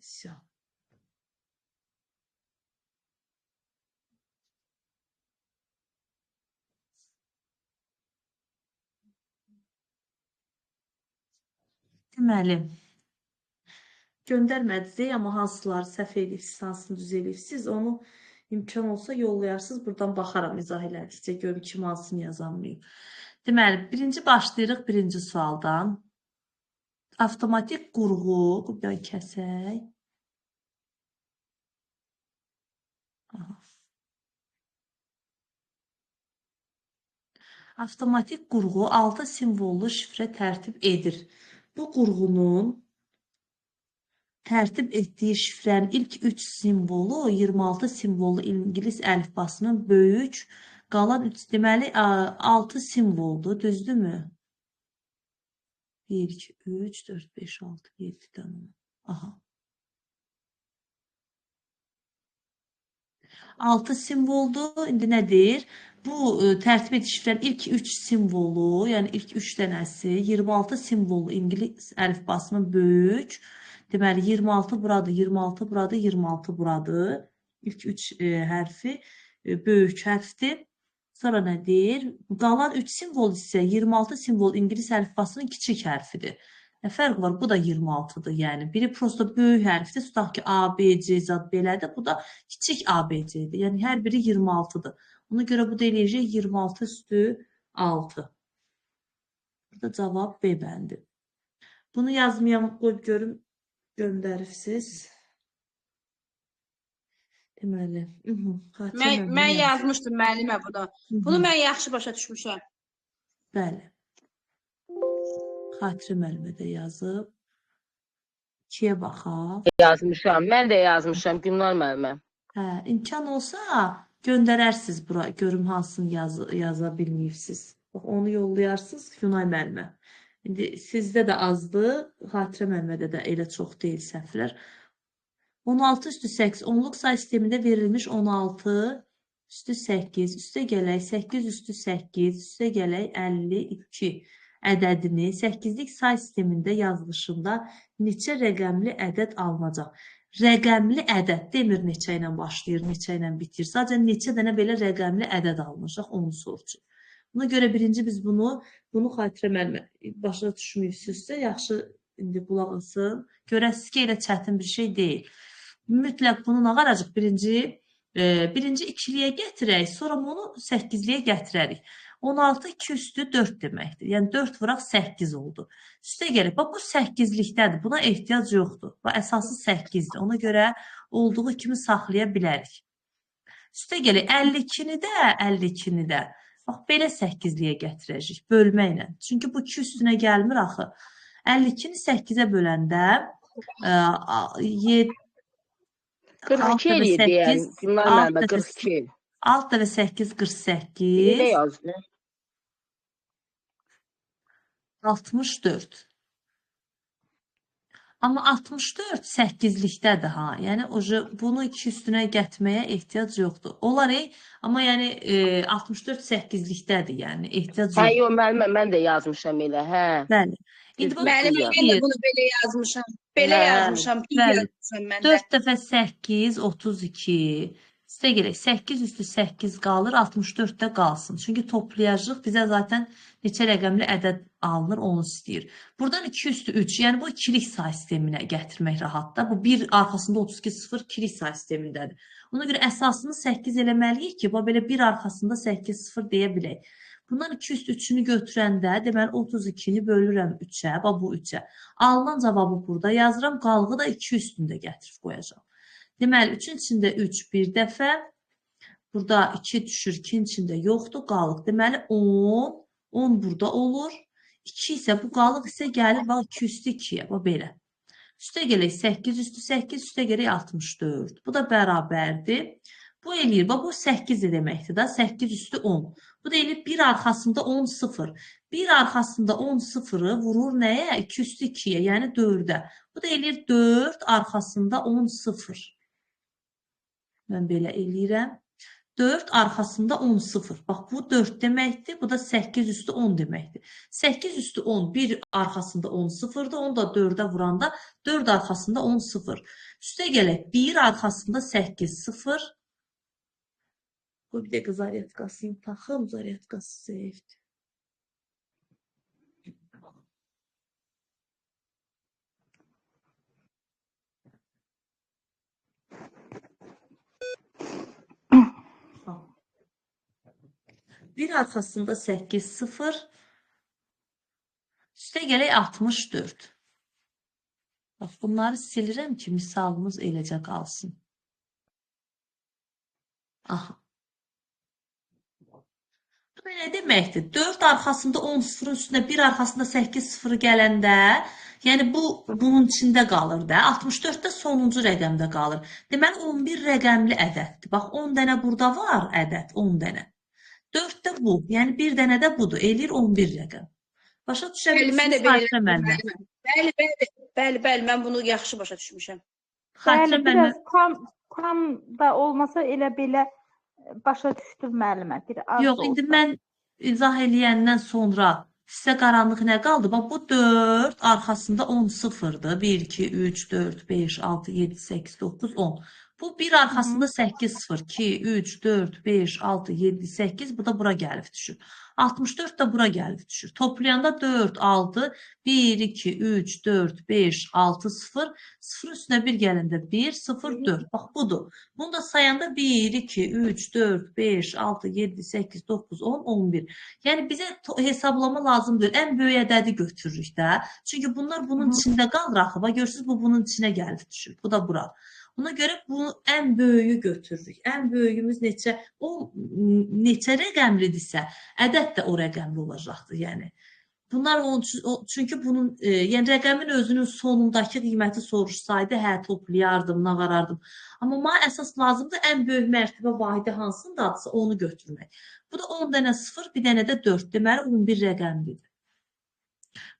Все. Deməli, göndərmədi, amma hansıları səhv edibsiz, hansını düz edibsiz, onu imkan olsa yollayarsınız. Buradan baxaram izah elədikcə, görüm kim hansını yazanmayıb. Deməli, birinci başlayırıq birinci sualdan. Avtomatik qurğu, bu bir kəsək. Aha. Avtomatik qurğu 6 simvollu şifrə tərtib edir. Bu qurğunun tərtib etdiyi şifrənin ilk 3 simvolu 26 simvollu İngilis əlifbasının böyük, qalan 3 deməli 6 simvoldur, düzdürmü? 1, 2, 3, 4, 5, 6, 7 dənə. Aha. 6 simvoldur. İndi nədir? Bu tərtib edici şifrənin ilk 3 simvolu, yəni ilk 3 dənəsi 26 simvollu İngilis əlifbasının böyük. Deməli 26 buradır, 26 buradır, 26 buradır. İlk 3 hərfi böyük hərfdir. Sonra nədir? Qalan 3 simvol isə 26 simvol İngilis əlifbasının kiçik hərfidir. Nə fərq var? Bu da 26'dır. Yəni biri prosta böyük hərfdir. Tutaq ki A, B, C zad belədir. Bu da kiçik A, B, C'dir. Yəni hər biri 26'dır. Ona görə bu da eləyəcək 26 üstü 6. Burada cavab B bəndi. Bunu yazmayam, qoyub görüm göndəribsiz. Deməli. Mən yazmışdım müəllimə bunu. Bunu mən yaxşı başa düşmüşəm. Bəli. Xatirə müəllimə də yazıb. 2-yə baxaq. Yazmışam. Mən də yazmışam Gülnar müəllimə. Hə, imkan olsa göndərərsiniz bura. Görüm hansını yaza bilməyibsiz. Bax, onu yollayarsınız Günay müəllimə. İndi sizdə də azdır. Xatirə müəllimədə də elə çox deyil səhvlər. 16 üstü 8 onluq say sistemində verilmiş 16 üstü 8 üstə gələk 8 üstü 8 üstə gələk 52 ədədini 8'lik say sistemində yazılışında neçə rəqəmli ədəd alınacaq? Rəqəmli ədəd demir neçə ilə başlayır, neçə ilə bitir. Sadəcə neçə dənə belə rəqəmli ədəd alınacaq, onu soruşur. Buna görə birinci biz bunu xatirə müəllimə başa düşmürsünüzsə, yaxşı indi qulaq asın. Görəsiz ki, elə çətin bir şey deyil. Mütləq bunu nə qaracıq? Birinci ikiliyə gətirək, sonra bunu 8'liyə gətirərik. 16 2 üstü 4 deməkdir. Yəni 4 vuraq 8 oldu. Üstə gəlib. Bax bu 8'likdədir. Buna ehtiyac yoxdur. Bu əsası 8'dir. Ona görə olduğu kimi saxlaya bilərik. Üstə gəlib 52'ni də bax belə 8'liyə gətirəcəyik bölməklə. Çünki bu 2 üstünə gəlmir axı. 52'ni 8'ə böləndə 42 eləyir deyən Gülnar müəllimə 42. 6 və 8 48. Nə yazdı? 64. Amma 64 8'likdədir ha. Yəni bunu 2 üstünə gətməyə ehtiyac yoxdur. Olar amma yəni 64 8'likdədir. Yəni ehtiyac yoxdur. Hə, yox müəllimə mən də yazmışam elə, hə. Bəli. İndi Müəllimə mən də bunu belə yazmışam. Belə yazmışam. Bəli. 4 dəfə 8 32. Üstə gələk 8 üstü 8 qalır, 64 də qalsın. Çünki toplayacaq bizə zaten neçə rəqəmli ədəd alınır, onu istəyir. Buradan 2 üstü 3, yəni bu ikilik say sisteminə gətirmək rahatdır. Bu 1 arxasında 32 0 ikilik say sistemindədir. Ona görə əsasını 8 eləməliyik ki, belə 1 arxasında 8 0 deyə bilək. Bundan 2 üstü 3'ünü götürəndə, deməli 32'ni bölürəm 3'ə, bu 3'ə. Alınan cavabı burada yazıram, qalğı da 2 üstündə gətirib qoyacağım. Deməli, 3'ün içində 3 bir dəfə, burada 2 düşür, 2'nin içində yoxdur, qalıq. Deməli, 10 burada olur. 2 isə bu qalıq isə gəlir, bax 2 üstü 2'yə, bax belə. Üstə gələk 8 üstü 8, üstə gələk 64. Bu da bərabərdir. Bu eləyir, bax bu 8 deməkdir da, 8 üstü 10. Bu da eləyir 1 arxasında 10 0. 1 arxasında 10 0'ı vurur nəyə? 2 üstü 2'yə, yəni 4'ə. Bu da eləyir 4 arxasında 10 0. Mən belə eləyirəm. 4 arxasında 10 0. Bax bu 4 deməkdir. Bu da 8 üstü 10 deməkdir. 8 üstü 10 1 arxasında 10 0'dır. Onu da 4'ə vuranda 4 arxasında 10 0. Üstə gələk 1 arxasında 8 0. Bu bir də zaryadkasını taxım. Zaryadkası zəifdir. Bir arxasında 8 0. Üstə gələk 64. Bax, bunları silirəm ki, misalımız eləcə qalsın. Aha. Bu nə deməkdir? 4 arxasında 10 sıfırın üstünə 1 arxasında 8 sıfırı gələndə, yəni bu bunun içində qalır da. 64 də sonuncu rəqəmdə qalır. Deməli 11 rəqəmli ədəddir. Bax 10 dənə burada var ədəd, 10 dənə. 4 də bu, yəni bir dənə də budur. Eləyir 11 rəqəm. Başa düşə bilirsiniz xatirə müəllimə? Bəli, mən bunu yaxşı başa düşmüşəm. Bəli, biraz tam da olmasa elə belə başa düşdüm müəllimə. Bir az Yox, olsa. indi mən izah eləyəndən sonra sizə qaranlıq nə qaldı? Bax, bu 4 arxasında 10 sıfırdır. 1, 2, 3, 4, 5, 6, 7, 8, 9, 10. Bu 1 arxasında 8 sıfır. 2, 3, 4, 5, 6, 7, 8. Bu da bura gəlib düşür. 64 da bura gəlib düşür. Toplayanda 4, 6, 1, 2, 3, 4, 5, 6, 0. 0 üstünə 1 gələndə 1, 0, 4. Bax, budur. Bunu da sayanda 1, 2, 3, 4, 5, 6, 7, 8, 9, 10, 11. Yəni bizə hesablama lazımdır. Ən böyük ədədi götürürük də. Çünki bunlar bunun içində qalır axı. Bax, görürsünüz, bu bunun içinə gəlib düşür. Bu da bura. Ona görə bunu ən böyüyü götürürük. Ən böyüyümüz neçə? O neçə rəqəmlidirsə, ədəd də o rəqəmli olacaqdır. Yəni bunlar çünki bunun yəni rəqəmin özünün sonundakı qiyməti soruşsaydı, hə toplayardım, nağarardım. Amma mənə əsas lazımdır ən böyük mərtəbə vahidi hansındadırsa onu götürmək. Bu da 10 dənə 0, bir dənə də 4. Deməli 11 rəqəmlidir.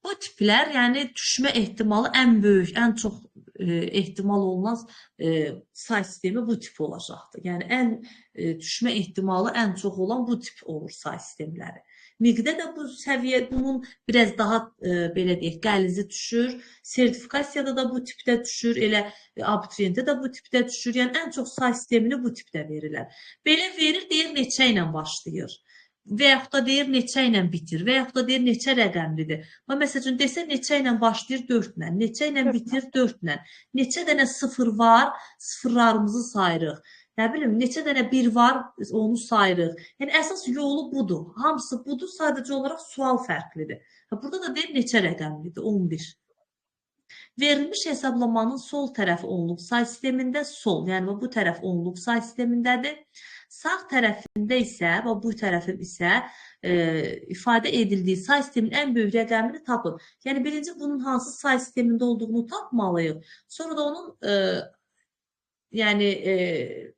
Bu tiplər, yəni düşmə ehtimalı ən böyük, ən çox ehtimal olunmaz say sistemi bu tip olacaqdır. Yəni ən düşmə ehtimalı ən çox olan bu tip olur say sistemləri. Miqdə də bu səviyyə bunun biraz daha belə deyək, qəlizi düşür. Sertifikasiyada da bu tipdə düşür, elə abituriyentdə də bu tipdə düşür. Yəni ən çox say sistemini bu tipdə verirlər. Belə verir, deyir neçə ilə başlayır. Və yaxud da deyir neçə ilə bitir, və yaxud da deyir neçə rəqəmlidir. Məsələn, desə neçə ilə başlayır 4 ilə, neçə ilə bitir 4 ilə. Neçə dənə sıfır var, sıfırlarımızı sayırıq. Nə bilim, neçə dənə 1 var, onu sayırıq. Yəni, əsas yolu budur. Hamısı budur, sadəcə olaraq sual fərqlidir. Burada da deyir neçə rəqəmlidir, 11. Verilmiş hesablamanın sol tərəfi onluq say sistemində sol, yəni bu tərəf onluq say sistemindədir. Sağ tərəfində isə, bu tərəfim isə ifadə edildiyi say sistemin ən böyük rəqəmini tapın. Yəni, birinci bunun hansı say sistemində olduğunu tapmalıyıq. Sonra da onun yəni,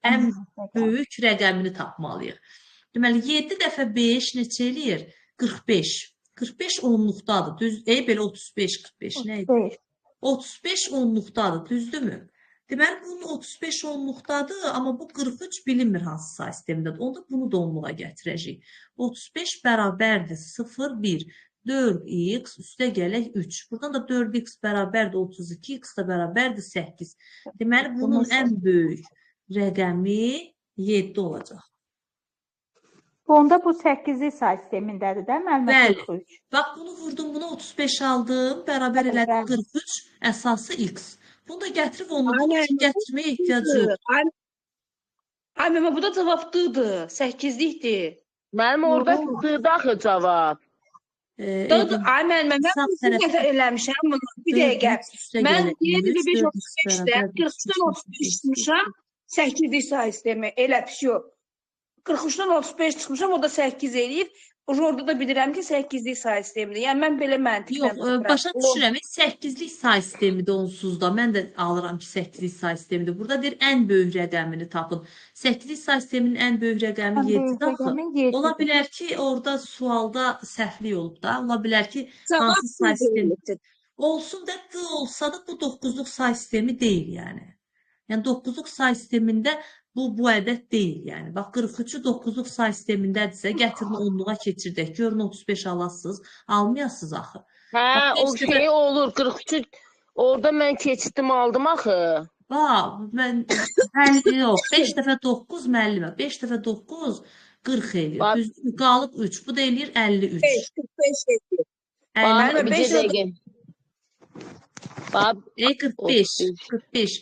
ən böyük rəqəmini tapmalıyıq. Deməli, 7 dəfə 5 neçə eləyir? 45. 45 onluqdadır. Düz, belə 35, 45 nə idi? 35 onluqdadır, düzdürmü? Deməli, bunun 35 onluqdadır, amma bu 43 bilinmir hansı say sistemindədir. Onda bunu da onluğa gətirəcəyik. 35 bərabərdir 0, 1. 4x üstə gələk 3. Buradan da 4x bərabərdir 32, x da bərabərdir 8. Deməli, bunun ən böyük rəqəmi 7 olacaq. Onda bu 8-li say sistemindədir də, müəllimə 43. Bax, bunu vurdum, buna 35 aldım, bərabər elədim 43, əsası x. Bunu da gətirib onu gətirməyə ehtiyac yoxdur. Ay, məmə, bu da cavabdıdır, 8-likdir. Mənim orada sığdı axı cavab. Ay, məmə, mən bu nəfər eləmişəm bunu, bir dəqiqə. Mən 7-5-35-də 43-dən 35 çıxmışam, 8-lik say sistemi, elə pis yox. 43-dən 35 çıxmışam, o da 8 eləyib. Orada da bilirəm ki, 8-lik say sistemidir. Yəni, mən belə məntiqlə... Yox, başa düşürəm. 8-lik say sistemidir onsuz da. Mən də alıram ki, 8-lik say sistemidir. Burada deyir, ən böyük rəqəmini tapın. 8-lik say sisteminin ən böyük rəqəmi 7-dir axı. Ola bilər ki, orada sualda səhvlik olub da. Ola bilər ki, hansı say sistemi... Olsun da, olsa da bu 9-luq say sistemi deyil, yəni. Yəni, 9-luq say sistemində Bu ədəd deyil yəni. Bax 43-ü 9-luq say sistemindədirsə, gətirin 10-luğa keçirdək. Görün 35 alasınız, almayasınız axı. Bax Hə, o 5 dəfə şey olur 43 orada mən keçdim aldım axı. bax mən yox, 5 dəfə 9 müəllimə, 5 dəfə 9 40 eləyir. Bax, Düzdürmü? Qalıb 3. Bu da eləyir 53. 5, 45 edir. 50. Müəllimə, bir 5 dəqiqə. Bax, 45. 35. 45.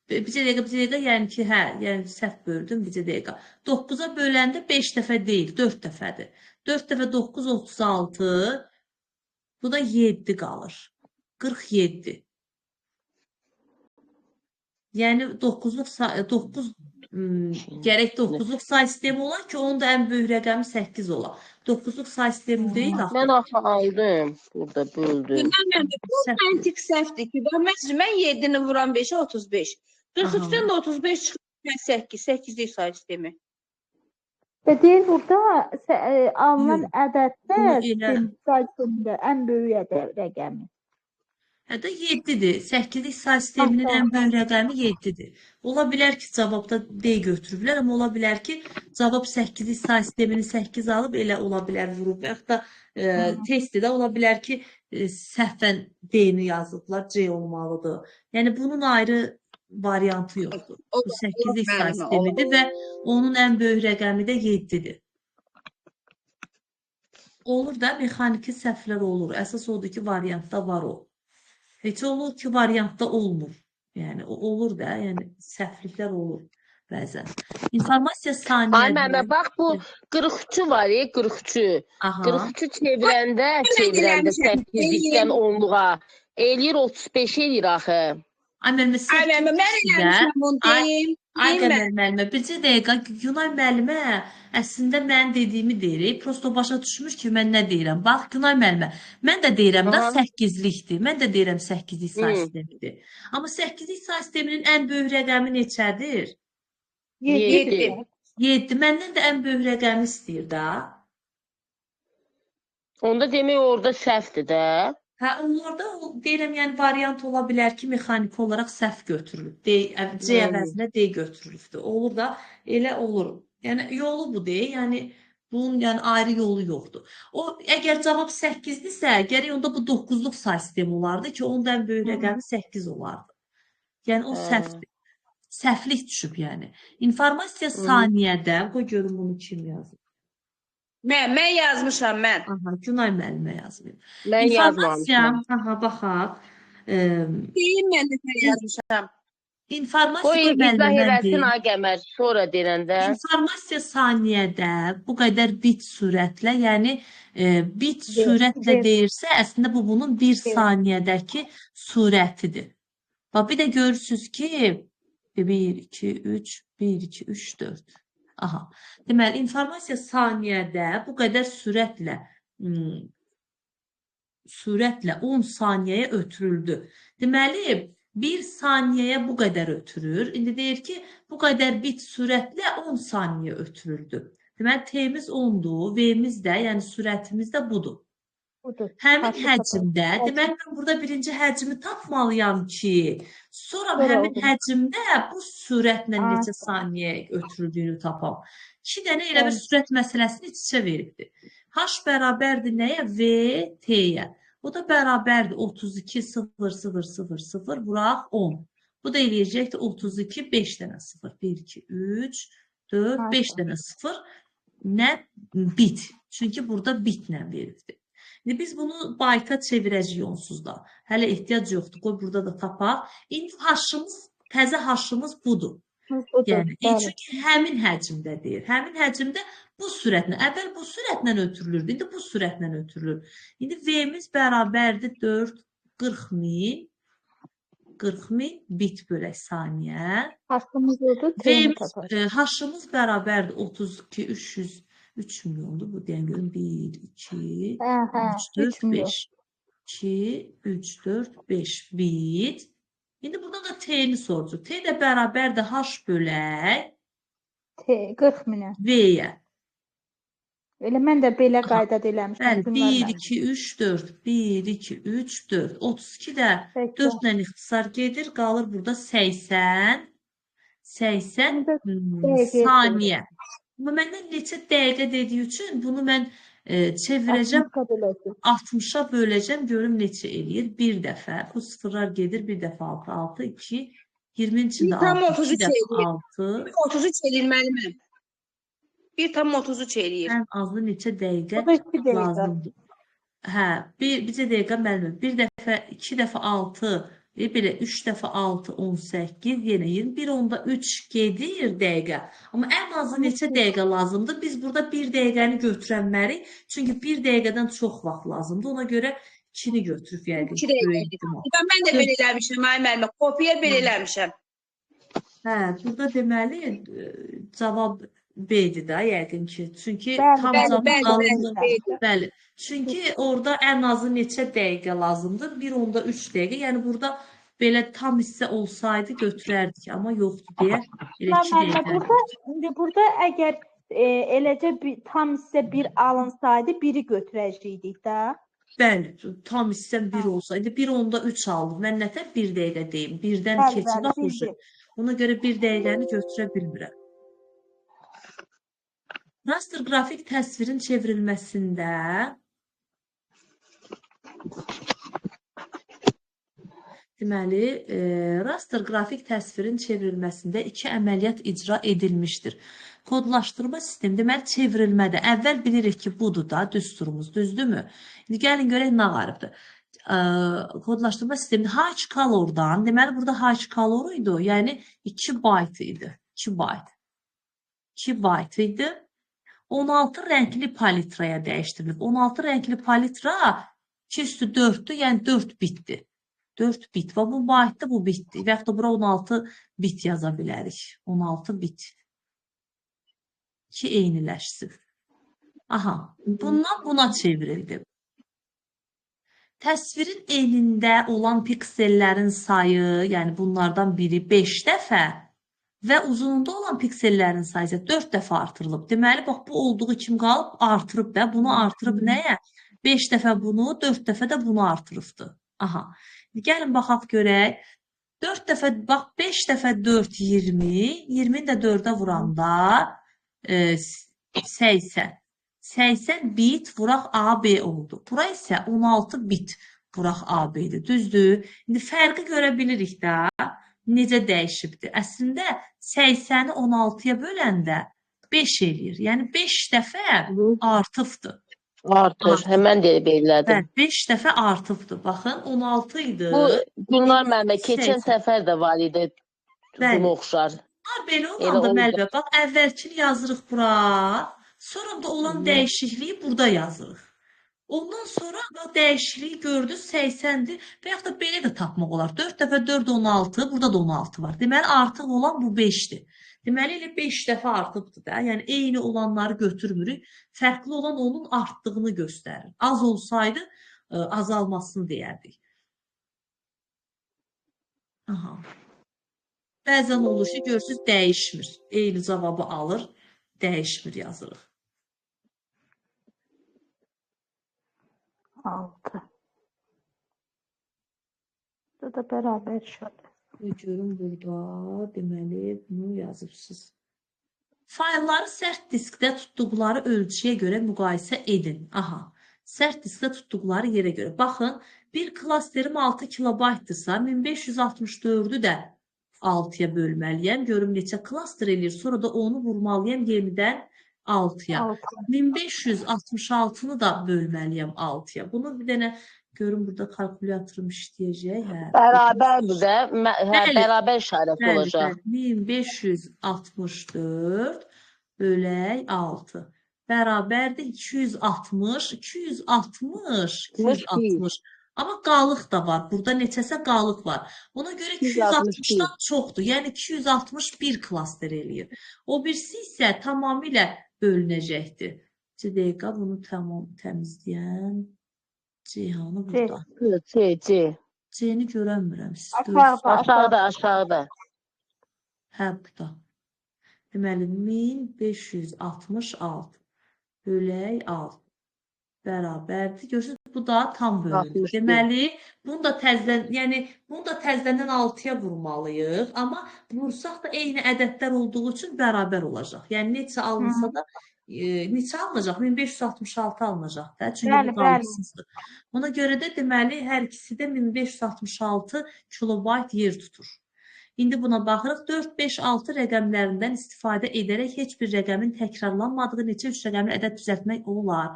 Bir dəqiqə, yəni ki, hə, yəni səhv böldüm, bir dəqiqə. 9-a böləndə 5 dəfə deyil, 4 dəfədir. 4 dəfə 9, 36. Bu da 7 qalır. 47. Yəni 9-luq 9 gərək 9-luq say sistemi ola ki, onun da ən böyük rəqəmi 8 ola. 9-luq say sistemi deyil axı. Mən axı aldım. Burada böldüm. Bu məntiq səhvdir ki, mən 7-ni vuran 5-ə 35. 43-dən də 35 çıxır 8. 8-lik say sistemi. Və deyir burada alınan Yox, ədəddə bunu elə say sistemində ən böyük rəqəmi. Hətta 7-dir. 8-lik say sisteminin ən böyük rəqəmi 7-dir. Ola bilər ki, cavabda D götürüblər, amma ola bilər ki, cavab 8-lik say sistemini 8 alıb, elə ola bilər vurub. Və yaxud da testdə ola bilər ki, səhvən D-ni yazıblar, C olmalıdır. Yəni, bunun ayrı variantı yoxdur. Bu 8-lik say sistemidir və onun ən böyük rəqəmi də 7-dir. Olur da, mexaniki səhvlər olur. Əsas odur ki, variantda var o. Heç olur ki, variantda olmur. Yəni, olur da, yəni səhvliklər olur bəzən. İnformasiya Ay saniyədə. mənə bax bu 43 var ya 43. Aha. 43 çevirəndə 8-likdən 10-luğa eləyir 35 eləyir axı. Ay müəllimə, Ay müəllimə, mən eləmişəm bunu deyim. Ay Qəmər müəllimə, bircə dəqiqə Günay müəllimə əslində mən dediyimi deyir. Prosto başa düşmür ki, mən nə deyirəm. Bax Günay müəllimə, mən də deyirəm da 8-likdir. Mən də deyirəm 8-lik say sistemidir. Amma 8-lik say sisteminin ən böyük rəqəmi neçədir? 7. 7. Məndən də ən böyük rəqəmi istəyir da. Onda demək orada səhvdir də. Hə, onlarda deyirəm, yəni variant ola bilər ki, mexaniki olaraq səhv götürülüb. C əvəzinə D götürülübdür. Olur da, elə olur. Yəni yolu budur. Yəni bunun yəni ayrı yolu yoxdur. O əgər cavab 8-dirsə, gərək onda bu 9-luq say sistemi olardı ki, onun da ən böyük rəqəmi 8 olardı. Yəni o səhvdir. Səhvlik düşüb yəni. İnformasiya saniyədə, qoy görüm bunu kim yazıb. Mən yazmışam mən. Aha, Günay müəllimə yazmayım. Mən İnformasiya, yazmamışam. aha, baxaq. Deyim mən də yazmışam. İnformasiya Qoy müəllimə izah mən eləsin deyim. ay Qəmər sonra deyəndə. İnformasiya saniyədə bu qədər bit sürətlə, yəni bit sürətlə deyirsə, əslində bu bunun 1 saniyədəki sürətidir. Bax, bir də görürsünüz ki, 1, 2, 3, 1, 2, 3, 4. Aha. Deməli, informasiya saniyədə bu qədər sürətlə 10 saniyəyə ötürüldü. Deməli, 1 saniyəyə bu qədər ötürür. İndi deyir ki, bu qədər bit sürətlə 10 saniyə ötürüldü. Deməli, T-miz 10-dur, V-miz də, yəni sürətimiz də budur. Həmin həcmdə, deməli, mən burada birinci həcmi tapmalıyam ki, sonra həmin həcmdə bu sürətlə neçə saniyə ötürüldüyünü tapam. 2 dənə elə bir sürət məsələsini iç-içə veribdir. H bərabərdir nəyə? V, T-yə. O da bərabərdir 32, 0, 0, 0, 0, vuraq 10. Bu da eləyəcəkdir 32, 5 dənə 0. 1, 2, 3, 4, 5 dənə 0. Nə? Bit. Çünki burada bitlə veribdir. İndi biz bunu bayta çevirəcəyik onsuz da. Hələ ehtiyac yoxdur. Qoy burada da tapaq. İndi haşımız, təzə haşımız budur. Yəni, çünki həmin həcmdə deyir. Həmin həcmdə bu sürətlə, əvvəl bu sürətlə ötürülürdü, indi bu sürətlə ötürülür. İndi V-miz bərabərdir 4, 40 min bit bölək saniyə. Haşımız odur, Haşımız bərabərdir 32, 3 milyondur. Bu deyən görün 1, 2, 3, 4, 5. 2, 3, 4, 5 bit. İndi burada da T-ni soracaq. T də bərabərdir H bölək 40 minə. V-yə. Elə mən də belə qayda eləmişəm. Bəli, 1, 2, 3, 4. 1, 2, 3, 4. 32 də 4 ilə ixtisar gedir. Qalır burada 80. 80 dəqiqəyə saniyə. Amma məndən neçə dəqiqə dediyi üçün bunu mən çevirəcəm, 60-a böləcəm, görüm neçə eləyir. Bir dəfə, bu sıfırlar gedir, bir dəfə 6, 6, 2, 20-nin içində 6, 2 dəfə 6. 33 eləyir müəlliməm. 1,33 eləyir. Ən azı neçə dəqiqə O da 2 dəqiqə. lazımdır. Hə, bircə dəqiqə müəlliməm. Bir dəfə, 2 dəfə 6, belə 3 dəfə 6, 18, yenə 21 onda 3 gedir dəqiqə. Amma ən azı neçə dəqiqə lazımdır? Biz burada 1 dəqiqəni götürənmərik. Çünki 1 dəqiqədən çox vaxt lazımdır. Ona görə 2-ni götürüb yəqin. 2 dəqiqə. Mən də belə eləmişəm, müəllimə. Kopya belə eləmişəm. Hə, burada deməli cavab B-dir də yəqin ki. Çünki tam cavab alındı. Bəli. Çünki orada ən azı neçə dəqiqə lazımdır? 1,3 dəqiqə. Yəni burada belə tam hissə olsaydı götürərdik, amma yoxdur deyə elə 2 dəqiqə. Burada əgər eləcə tam hissə 1 alınsaydı, 1-i götürəcəkdik də. Bəli, tam hissəm 1 olsaydı, 1,3 aldım. Mən nətər 1 dəqiqə deyim? 1-dən keçib baxmışıq. Ona görə 1 dəqiqəni götürə bilmirəm. Raster qrafik təsvirin çevrilməsində deməli, raster qrafik təsvirin çevrilməsində 2 əməliyyat icra edilmişdir. Kodlaşdırma sistemi, deməli, çevrilmədə. Əvvəl bilirik ki, budur da düsturumuz, düzdürmü? İndi gəlin görək nə varıbdır. Kodlaşdırma sistemi HColor'dan, deməli, burada HColor idi, yəni 2 byte idi. 2 byte. 2 byte idi. 16 rəngli palitraya dəyişdirilib. 16 rəngli palitra 2/4-dür, yəni 4 bitdir. 4 bit və bu byte-dır, bu bitdir. Və yaxud da bura 16 bit yaza bilərik. 16 bit. 2 eyniləşsin. Aha, bundan buna çevrildi. Təsvirin enində olan piksellərin sayı, yəni bunlardan biri 5 dəfə və uzunluğunda olan piksellərin sayı isə 4 dəfə artırılıb. Deməli, bax, bu olduğu kimi qalıb, artırıb da. Bunu artırıb nəyə? 5 dəfə bunu, 4 dəfə də bunu artırıbdır. Aha. Gəlin, baxaq görək. 4 dəfə, bax, 5 dəfə 4, 20. 20-ni də 4-ə vuranda 80. 80 bit vuraq AB oldu. Bura isə 16 bit vuraq AB-dir. Düzdür? İndi fərqi görə bilirik də. Necə dəyişibdir? Əslində 80-i 16-ya böləndə 5 eləyir. Yəni 5 dəfə artıbdır. Artır. Həmən deyə belirlədim. 5 dəfə artıbdır. Baxın, 16 idi. Bu Gülnar müəllimə keçən səfər də var idi. Buna oxşar. Belə olanda müəllimə, bax, əvvəlkini yazırıq bura. Sonra da olan dəyişikliyi burada yazırıq. Ondan sonra dəyişikliyi gördünüz 80-dir və yaxud da belə də tapmaq olar. 4 dəfə 4 16, burada da 16 var. Deməli, artıq olan bu 5-dir. Deməli, elə 5 dəfə artıbdır da. Yəni, eyni olanları götürmürük. Fərqli olan onun artdığını göstərir. Az olsaydı, azalmasını deyərdik. Aha. Bəzən olur ki, görürsünüz, dəyişmir. Eyni cavabı alır, dəyişmir yazırıq. 6. Bu da bərabər şöyle. Görün burada, deməli, bunu yazırsınız. Faylları sərt diskdə tutduqları ölçüyə görə müqayisə edin. Aha, sərt diskdə tutduqları yerə görə. Baxın, bir klasterim 6 kilobaytdırsa, 1564-ü də 6-ya bölməliyəm. Görüm neçə klaster eləyir. Sonra da onu vurmalıyam yenidən 6-ya. 1566-nı da bölməliyəm 6-ya. Bunu bir dənə görün burada kalkulatorum işləyəcək. Bərabərdir də. Bərabər işarəsi olacaq. 1564 bölək 6. Bərabərdir 260. 260. Amma qalıq da var. Burada neçəsə qalıq var. Ona görə 260-dan çoxdur. Yəni 261 klaster eləyir. O birisi isə tamamilə bölünəcəkdir. C dəqiqə bunu təmizləyən Ceyhanı burada. C-ni görənmirəm. Aşağıda. Hə, burada. Deməli, 1566 bölək 6. bərabərdir. Görürsünüz, bu da tam bölündü. 61. Deməli, bunu da təzədən, yəni bunu da təzədən 6-ya vurmalıyıq, amma vursaq da eyni ədədlər olduğu üçün bərabər olacaq. Yəni neçə alınsa da neçə alınacaq? 1566 alınacaq da. Çünki Bəli, bu bəli. qalıqsızdır. Ona görə də deməli hər ikisi də 1566 kilobayt yer tutur. İndi buna baxırıq. 4, 5, 6 rəqəmlərindən istifadə edərək heç bir rəqəmin təkrarlanmadığı neçə 3 rəqəmli ədəd düzəltmək olar.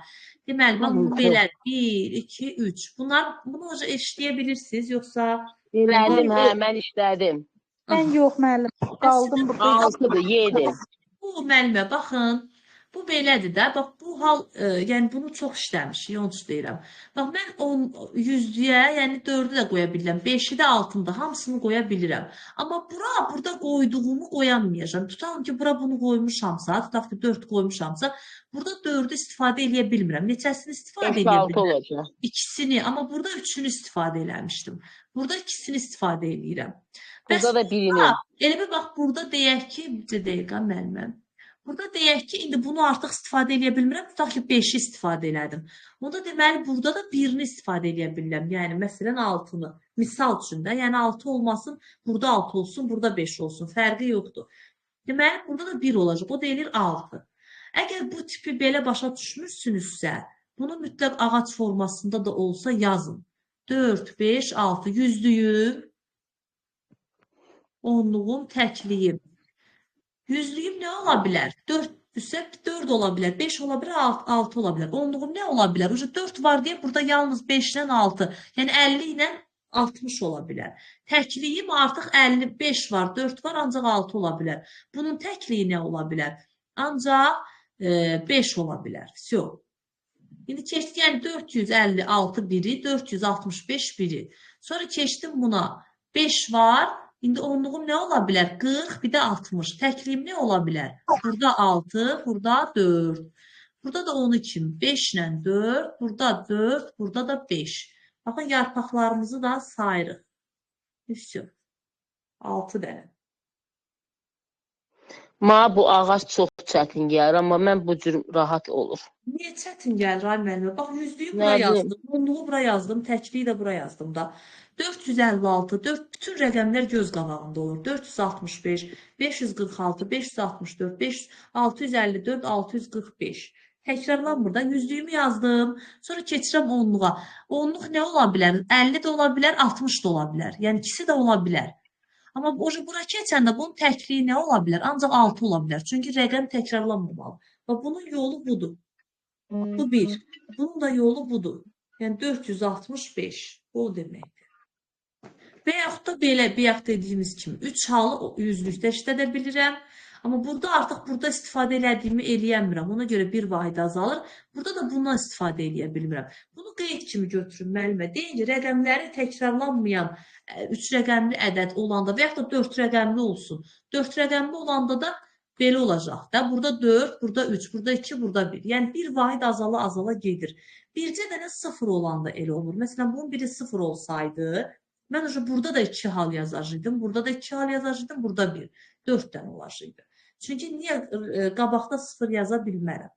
Deməli, bax, bu belə 1, 2, 3. Bunu eşləyə bilirsiniz, yoxsa Elədim, hə, mən işlədim. Mən yox müəllim, qaldım burada. 6-dır, 7. bu müəllimə baxın. Bu belədir də. Bax, bu hal, yəni bunu çox işləmişik, onun üçün deyirəm. Bax, mən 100-lüyə, yəni 4-ü də qoya bilirəm. 5-i də 6-da, hamısını qoya bilirəm. Amma burada qoyduğumu qoyamayacağam. Tutalım ki, bura bunu qoymuşamsa, tutaq ki, 4 qoymuşamsa, burada 4-ü istifadə edə bilmirəm. Neçəsini istifadə edə 6 bilmirəm? olacaq. İkisini, amma burada 3-ünü istifadə eləmişdim. Burada ikisini istifadə edirəm. Burada da birini. Elə bir bax, burada deyək ki, bir dəqiqə müəlliməm. Burada deyək ki, indi bunu artıq istifadə edə bilmirəm. Tutaq ki, 5-i istifadə elədim. Onda deməli, burada da birini istifadə edə bilirəm. Yəni, məsələn, 6-nı. Misal üçün də, yəni 6 olmasın, burada 6 olsun, burada 5 olsun. Fərqi yoxdur. Deməli, burada da 1 olacaq. O deyilir 6. Əgər bu tipi belə başa düşmüşsünüzsə, bunu mütləq ağac formasında da olsa yazın. 4, 5, 6. Yüzlüyüm, onluğum, təkliyim. Yüzlüyüm nə ola bilər? 4-dürsə 4 ola bilər, 5 ola bilər, 6 ola bilər. Onluğum nə ola bilər? 4 var deyə burada yalnız 5-lə 6, yəni 50 ilə 60 ola bilər. Təkliyim artıq 55 var, 4 var, ancaq 6 ola bilər. Bunun təkliyi nə ola bilər? Ancaq 5 ola bilər. Всё. İndi keçdik, yəni 456 biri, 465 biri. Sonra keçdim buna 5 var. İndi onluğum nə ola bilər? 40, bir də 60. Təkliyim nə ola bilər? Burada 6, burada 4. Burada da 12, 5 ilə 4, burada 4, burada da 5. Baxın, yarpaqlarımızı da sayırıq. Üstü. 6 dənə. Mənə bu ağac çox çətin gəlir, amma mən bu cür rahat olur. Niyə çətin gəlir, ay müəllimə? Bax, yüzlüyü bura yazdım, onluğu bura yazdım, təkliyi də bura yazdım da. 456, bütün rəqəmlər göz qabağında olur. 465, 546, 564, 654, 645. Təkrarlanmır da. Yüzlüyümü yazdım. Sonra keçirəm onluğa. Onluq nə ola bilər? 50 də ola bilər, 60 da ola bilər. Yəni ikisi də ola bilər. Amma bura keçəndə bunun təkliyi nə ola bilər? Ancaq 6 ola bilər. Çünki rəqəm təkrarlanmamalı. Və bunun yolu budur. Bu 1. Bunun da yolu budur. Yəni 465. Bu o deməkdir. Və yaxud da belə, bayaq dediyimiz kimi 3 halı yüzlükdə işlədə bilirəm. Amma burada artıq burada istifadə elədiyimi eləyəmirəm. Ona görə bir vahid azalır. Burada da bundan istifadə eləyə bilmirəm. Bunu qeyd kimi götürün müəllimə. Deyin ki, rəqəmləri təkrarlanmayan 3 rəqəmli ədəd olanda və yaxud da 4 rəqəmli olsun. 4 rəqəmli olanda da belə olacaq da. Burada 4, burada 3, burada 2, burada 1. Yəni bir vahid azala gedir. Bircə dənə 0 olanda elə olur. Məsələn, bunun biri 0 olsaydı, mən burada da 2 hal yazacaqdım, burada da 2 hal yazacaqdım, burada 1. 4 dənə olacaqdı. Çünki niyə qabaqda 0 yaza bilmərəm?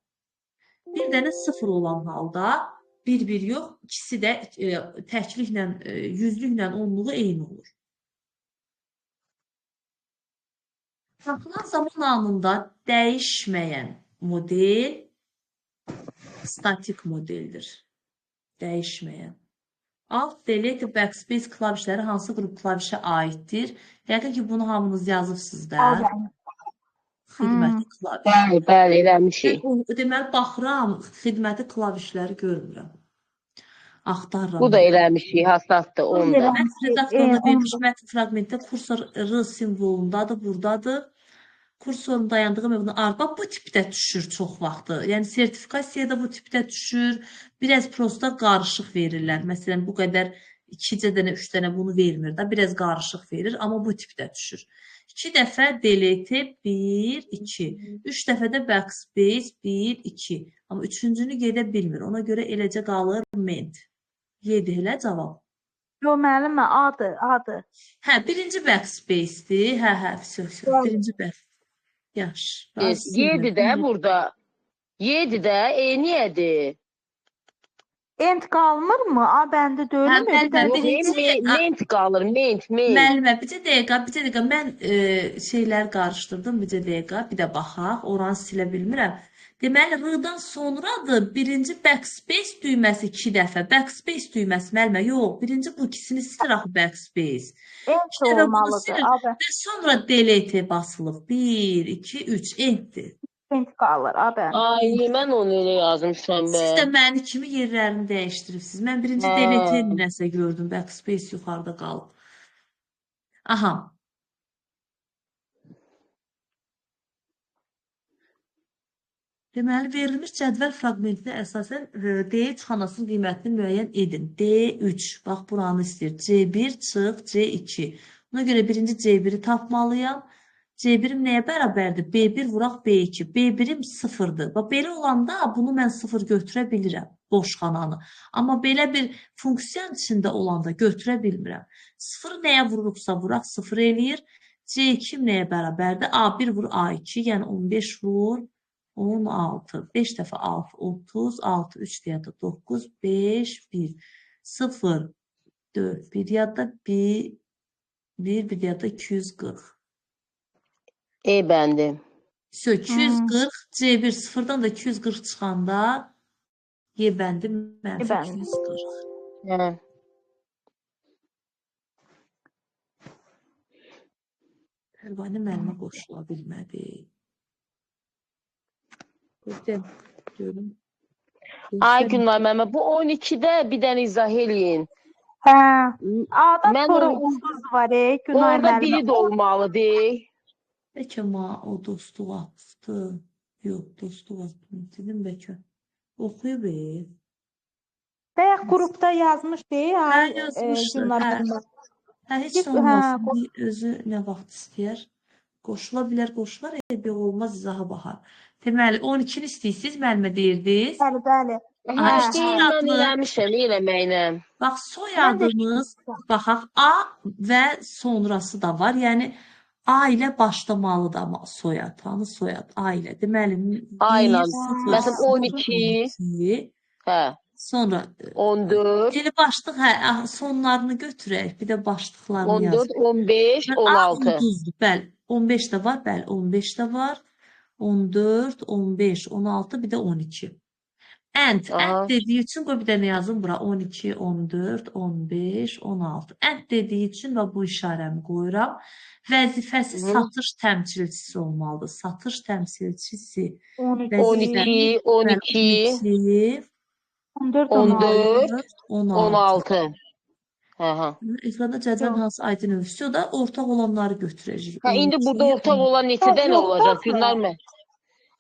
Bir dənə 0 olan halda 1 yox, ikisi də təkliklə, yüzlüklə onluğu eyni olur. Tapılan zaman anında dəyişməyən model statik modeldir. Dəyişməyən. Alt, delete, backspace klavişləri hansı qrup klavişə aiddir? Yəqin ki, bunu hamınız yazıbsınız da. Xidməti klaviş. Bəli, eləmişik. Deməli, baxıram, xidməti klavişləri görmürəm. Axtarıram. Bu da eləmişik, hasatdır, onda. Mən redaktorda verilmiş mətn fraqmentdə kursor R simvolundadır, buradadır. Kursorun dayandığı mövzunu bax, bu tipdə düşür çox vaxtı. Yəni, sertifikasiyada bu tipdə düşür. Biraz prosta qarışıq verirlər. Məsələn, bu qədər 2 dənə, 3 dənə bunu vermir da. Biraz qarışıq verir, amma bu tipdə düşür. 2 dəfə delete, 1, 2. 3 dəfə də backspace, 1, 2. Amma üçüncünü gedə bilmir. Ona görə eləcə qalır ment. 7 elə cavab. Yox, müəllimə, adı. Hə, birinci backspace-dir. Hə, birinci backspace. Yaxşı. 7 də burada. 7 də eyniyyədir. Ent qalmırmı? A bəndə Hə, deyilmi? Bir müəllimə, də Yox, birinci ment qalır, ment. müəllimə, bircə dəqiqə, mən şeylər qarışdırdım, bircə dəqiqə, bir də baxaq, oranı silə bilmirəm. Deməli, R-dan sonradır, birinci backspace düyməsi 2 dəfə, backspace düyməsi müəllimə, yox, birinci bu ikisini silir axı backspace. ent 2 dəfə bunu olmalıdır. silir A bə və sonra delete basılıb. 1, 2, 3, entdir. ent qalır. A bə. Ay, mən onu elə yazmışam bə. Siz də məni kimi yerlərini dəyişdirirsiniz. Mən birinci Hə. delete nəsə gördüm, backspace yuxarıda qalıb. Aha. Deməli, verilmiş cədvəl fraqmentinə əsasən D çıxanasının qiymətini müəyyən edin. D3, bax buranı istəyir. C1 çıx, C2. Buna görə birinci C1-i tapmalıyam. C1-im nəyə bərabərdir? B1 vuraq B2. B1-im 0-dır. Bax, belə olanda bunu mən 0 götürə bilirəm, boş xananı. Amma belə bir funksiyanın içində olanda götürə bilmirəm. 0-ı nəyə vururuqsa vuraq 0 eləyir. C2-im nəyə bərabərdir? A1 vur A2, yəni 15 vur 16. 5 dəfə 6, 36, 3 deyəndə 9, 5, 1, 0, 4, 1 yadda 1, 1 deyəndə 240. E bəndi. 240, C1 0-dan da 240 çıxanda Y bəndi mənfi bəndi. 240. Hə. Pərvanə müəllimə qoşula bilmədi. Gördüm, görüm. Ay Günay məmə, bu 12-də bir dənə izah eləyin. Hə. A-dan Mən sonra onu- ulduz var, Günay Orada müəllimə. biri də olmalıdır. Bəlkə o dostluq atdı. Yox, dostluq atdı. Dedim bəlkə. Oxuyub. Bayaq qrupda yazmışdı, ay yazmışdı, Günay hə. müəllimə. Hə, heç Biz- də olmaz. hə, İndi özü nə vaxt istəyər? Qoşula bilər, qoşular. Bir olmaz, izaha baxar. Deməli, 12-ni istəyirsiniz, müəllimə deyirdiniz. Bəli, bəli. Aha, Hə, işçi İşte mən adlı, eləmişəm, eləməklə. bax, soyadımız, baxaq, A və sonrası da var. Yəni, A ilə başlamalıdır amma soyad. Hanı soyad? A ilə. Deməli, 1, Aynen. 0, Məsələn, 0, 12. 12. Hə. Sonra 14, yeni başlıq, hə, sonlarını götürək. Bir də başlıqlarını 14, yazaq. 15, A 16. ulduzdur, bəli. 15 də var, bəli. 15 də var. 14, 15, 16, bir də 12. End Aha. dediyi üçün qoy bir dənə yazım bura. 12, 14, 15, 16. End dediyi üçün və bu işarəmi qoyuram. Vəzifəsi Hı. satış təmsilçisi olmalıdır. Satış təmsilçisi. 12, 12, 12, 14, 14, 16. 16. Aha. Ekranda cədvəl Yox. hansı aydın ölçüsü da ortaq olanları götürəcək. Hə, indi 12, burada ortaq olan neçə dənə Yox, olacaq yoxdur. Günay mə?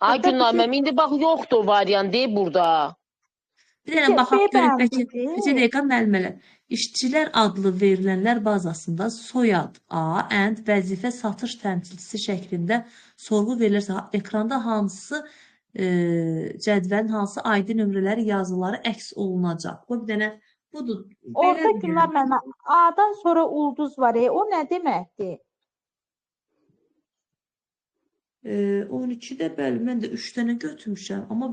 Ay Burada Günay bir- məm, indi bax yoxdur o variant deyib burada. Bir dənə baxaq görək bəlkə bəndidir. neçə dəqiqə müəllimələr. İşçilər adlı verilənlər bazasında soyad A, and, vəzifə satış təmsilçisi şəklində sorğu verilirsə, ekranda hansı cədvəlin hansı ID nömrələri yazıları əks olunacaq. Bu bir dənə budur. Orada Belədir Günay müəllimə, A-dan sonra ulduz var, o nə deməkdir? 12-də bəli, mən də 3 dənə götürmüşəm, amma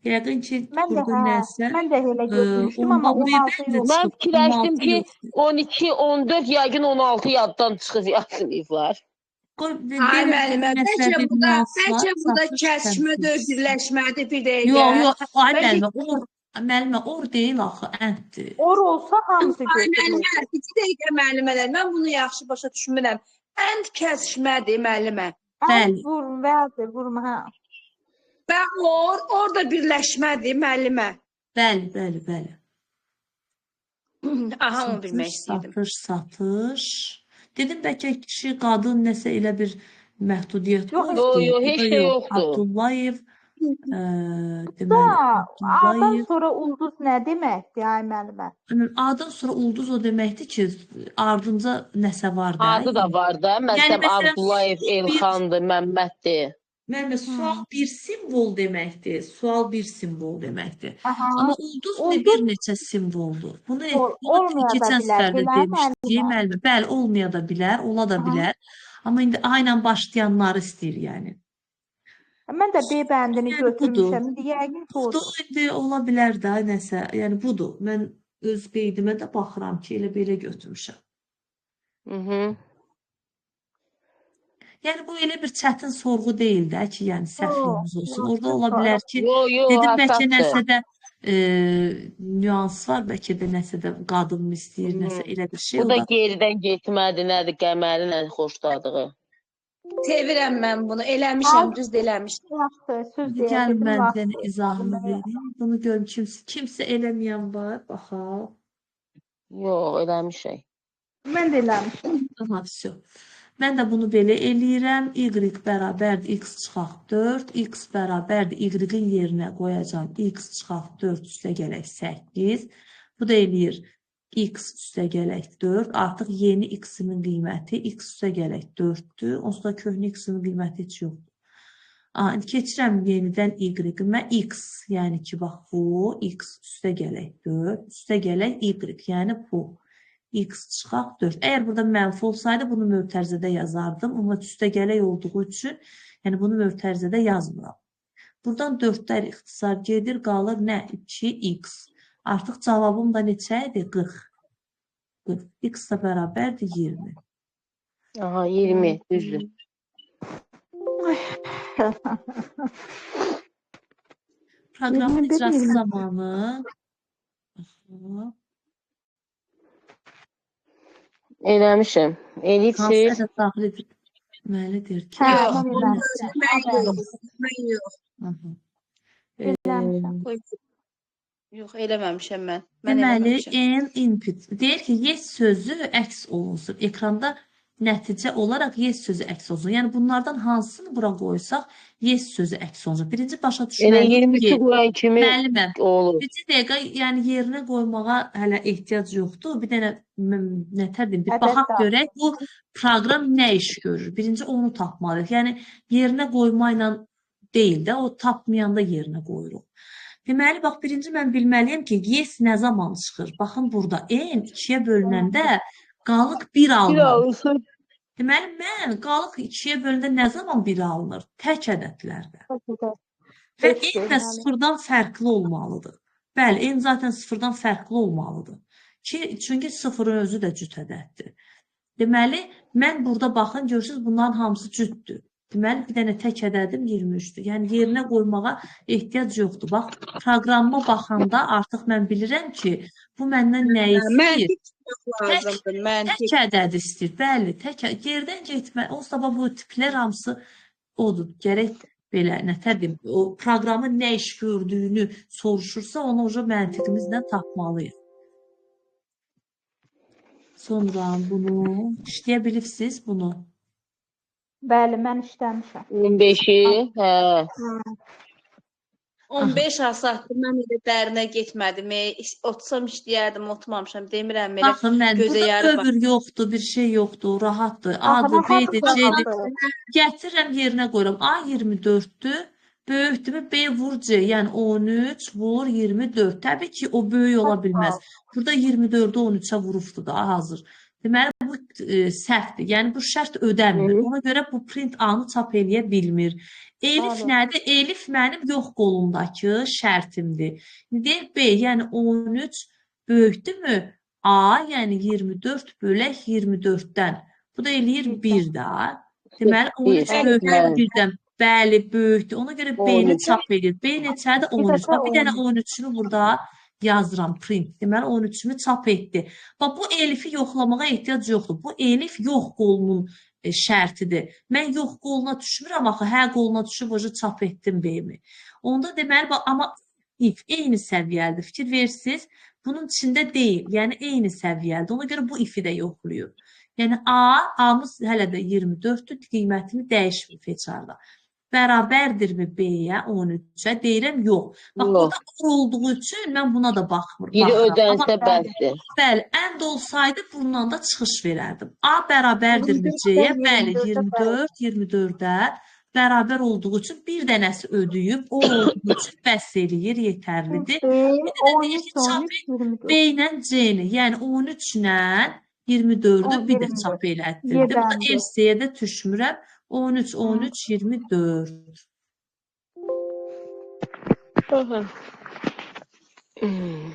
yəqin ki, Mən də burada nəsə mən də elə götürmüşdüm, amma 16 mən də yox. Mən çıxıb, fikirləşdim 16 ki, yoxdur. 12, 14, yəqin 16 yaddan çıxıb yazılıblar. Qoy, Ay belə müəllimə, nəsə bəlkə bir burada, nüanslar, bəlkə burada satış kəsmədir, təmsilçisi. birləşmədir bir dəqiqə. Yox, yox, ay Bəlkə- müəllimə, or deyil axı, ənddir. Or olsa hamısı Ay götürülür. müəllimə, iki dəqiqə müəllimələr, mən bunu yaxşı başa düşmürəm. Ənd kəsişmədir müəllimə. Bəli. Vurma, hə. Və orada birləşmədir müəllimə. Bəli. Aha, onu bilmək istəyirdim. Satış. Dedim bəlkə kişi, qadın nəsə elə bir məhdudiyyət Yox, yoxdur. yox, heç Bu da şey yox. yoxdur. Abdullayev, deməli, Da, A-dan Abdullayev. sonra ulduz nə deməkdir, ay müəllimə? A'dan sonra ulduz o deməkdir ki, ardınca nəsə var da. Adı da var da. Məsələn, məsələn, Abdullayev, Elxandır, Məmməddir. Müəllimə, sual bir simvol deməkdir. Sual bir simvol deməkdir. Aha. Amma ulduz Ulduz- bir neçə simvoldur. Bunu olmaya da keçən bilər, səfərdə bilər demişdik. müəllimə. Müəllimə, bəli, olmaya da bilər, ola da Aha. bilər. Amma indi A ilə başlayanları istəyir yəni. Mən də B bəndini Yəni budur. götürmüşəm. İndi yəqin ki, Budur, odur. indi ola bilər də nəsə. Yəni budur. Mən öz qeydimə də baxıram ki, elə belə götürmüşəm. Yəni bu elə bir çətin sorğu deyil də ki, yəni səhvimiz olsun. Orada ola bilər ki, dedim bəlkə nəsə də nüans var, bəlkə də nəsə də qadın mı istəyir, nəsə elə bir şey. Bu da geridən getmədi, nədir qəməli, nədir xoşladığı. Sevirəm mən bunu. Eləmişəm, düz eləmişəm. Yaxşı, söz deyə Gəlin dedim. mən last səni deyim. izahını verim. Bunu görüm kimsə eləməyən var. Baxaq. Yox, eləmişik. Mən də eləmişəm. Aha, vəsə. Mən də bunu belə eləyirəm. Y bərabərdir x çıxaq 4. X bərabərdir y-in yerinə qoyacam. X çıxaq 4 üstə gələk 8. Bu da eləyir x üstə gələk 4. Artıq yeni x-in qiyməti x üstə gələk 4-dür. Onsuz da köhnə x-in qiyməti heç yoxdur. İndi keçirəm yenidən y-mə x. Yəni ki, bax bu x üstə gələk 4. Üstə gələk y. Yəni bu. X çıxaq 4. Əgər burada mənfi olsaydı, bunu mötərizədə yazardım. Amma üstə gələk olduğu üçün, yəni bunu mötərizədə yazmıram. Buradan 4-lər ixtisar gedir, qalır nə? 2x. Artıq cavabım da neçə idi? 40. 40. X da bərabərdir 20. Aha, 20, düzdür. Proqramın 21, icrası 20. zamanı. Eləmişəm. Hansı Elitsiniz. ədəd daxil etməlidir ki? Yox, mən yox. eləmişəm. Yox, eləməmişəm mən. Deməli, n input. Deyir ki, yes sözü əks olunsun. Ekranda nəticə olaraq yes sözü əks olunsun. Yəni, bunlardan hansını bura qoysaq, yes sözü əks olunsun. Birinci başa Elə düşməliyik 22 ki, qoyan kimi müəlliməm, olur. birinci dəqiqə, yəni yerinə qoymağa hələ ehtiyac yoxdur. Bir dənə, nətərdim, bir Ədəd baxaq daxil. görək, bu proqram nə iş görür? Birinci onu tapmalıyıq. Yəni, yerinə qoymayla deyil də, o tapmayanda yerinə qoyuruq. Deməli, bax, birinci mən bilməliyəm ki, yes nə zaman çıxır? Baxın, burada n 2-yə bölünəndə qalıq 1 alınır. Deməli, mən qalıq 2-yə bölündə nə zaman 1 alınır? Tək ədədlərdə. Və n də 0-dan fərqli olmalıdır. Bəli, n zaten 0-dan fərqli olmalıdır. Çünki 0-ın özü də cüt ədəddir. Deməli, mən burada baxın, görürsünüz, bunların hamısı cütdür. Deməli, bir dənə tək ədədim 23-dür. Yəni, yerinə qoymağa ehtiyac yoxdur. Bax, proqramıma baxanda artıq mən bilirəm ki, bu məndən nə istəyir? Tək ədəd istəyir. Bəli, yerdən getmə. Onsuz da bu tiplər hamısı odur. Gərək belə, nətərdim, o proqramın nə iş gördüyünü soruşursa, onu o məntiqimizlə tapmalıyıq. Sonra bunu işləyə bilirsiniz bunu. Bəli, mən işləmişəm. 15-i, hə. 15 asatdır, mən elə dərinə getmədim. Otsam işləyərdim, otmamışam. Demirəm, elə Baxın, mən gözə yarı burada öbür yoxdur, bir şey yoxdur, rahatdır. A-dır, B-dir, C-dir. Gətirirəm, yerinə qoyuram. A 24-dür, böyükdür, B vur C, yəni 13 vur 24. Təbii ki, o böyük ola bilməz. Burada 24-ü 13-ə vurubdur da, hazır. Deməli, bu səhvdir. Yəni, bu şərt ödənmir. Ona görə bu print A-nı çap eləyə bilmir. Elif nədir? Elif mənim yox qolumdakı şərtimdir. Deyir B, yəni 13 böyükdürmü? A, yəni 24 bölək 24-dən. Bu da eləyir 1 də. Deməli, 13 böyükdür 1-dən. Bəli, böyükdür. Ona görə B-ni çap edir. B neçədir? 13. Bax, bir dənə 13-ünü burada yazıram, print. Deməli, 13-ünü çap etdi. Bax, bu elifi yoxlamağa ehtiyac yoxdur. Bu elif yox qolunun şərtidir. Mən yox qoluna düşmürəm, axı, hə qoluna düşüb, oca çap etdim B-mi. Onda deməli, bax, amma if eyni səviyyəlidir. Fikir versiniz, bunun içində deyil. Yəni, eyni səviyyəlidir. Ona görə bu ifi də yoxluyur. Yəni, A-mız hələ də 24-dür, qiymətini dəyişmir feçarda. Bərabərdirmi B-yə, 13-ə? Deyirəm, yox. Bax, burada olduğu üçün mən buna da baxmıram. Biri ödənsə bəsdir. Bəli, ənd olsaydı bundan da çıxış verərdim. A bərabərdirmi C-yə? Bəli, 24, 24-ə bərabər olduğu üçün bir dənəsi ödəyib, o olduğu üçün bəs eləyir, yetərlidir. Bir də deyir ki, çap et B ilə C-ni, yəni 13 ilə 24-ü bir də çap elətdirdim. Bu da RC-yə də düşmürəm. 13, 13, 24. Aha. Hmm.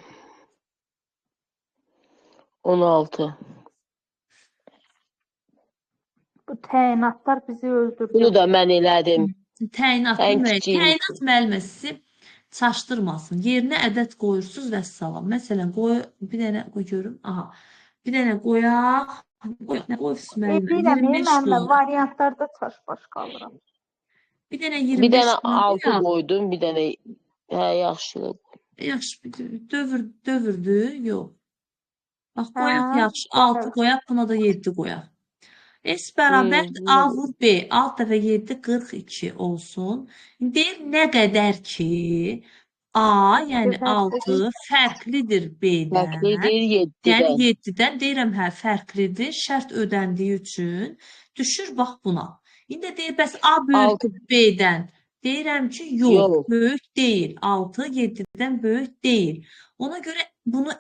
16. Bu təyinatlar bizi öldürdü. Bunu da mən elədim. Təyinat Ən demək, kiçiyim. təyinat müəllimə sizi çaşdırmasın. Yerinə ədəd qoyursunuz və salam. Məsələn, bir dənə qoy görüm. Aha. Bir dənə qoyaq. Nə qoyursunuz müəllimə? Deyirəm, 25 mən qoyaq. variantlarda çaş-baş qalıram. Bir dənə Bir 25 dənə 6 qoyaq. qoydum, bir dənə yaxşı. Yaxşı, dövrdür? Yox. Bax, qoyaq Hə, yaxşı. 6 qoyaq, buna da 7 qoyaq. S bərabərdir A vur B. Alt dəfə 7, 42 olsun. Deyir, nə qədər ki, A, yəni 6 fərqlidir B-dən. Fərqlidir 7-dən. Yəni 7-dən deyirəm, hə, fərqlidir. Şərt ödəndiyi üçün düşür bax buna. İndi deyir, bəs A böyükdür B-dən. Deyirəm ki, yox, böyük deyil. 6 7-dən böyük deyil. Ona görə bunu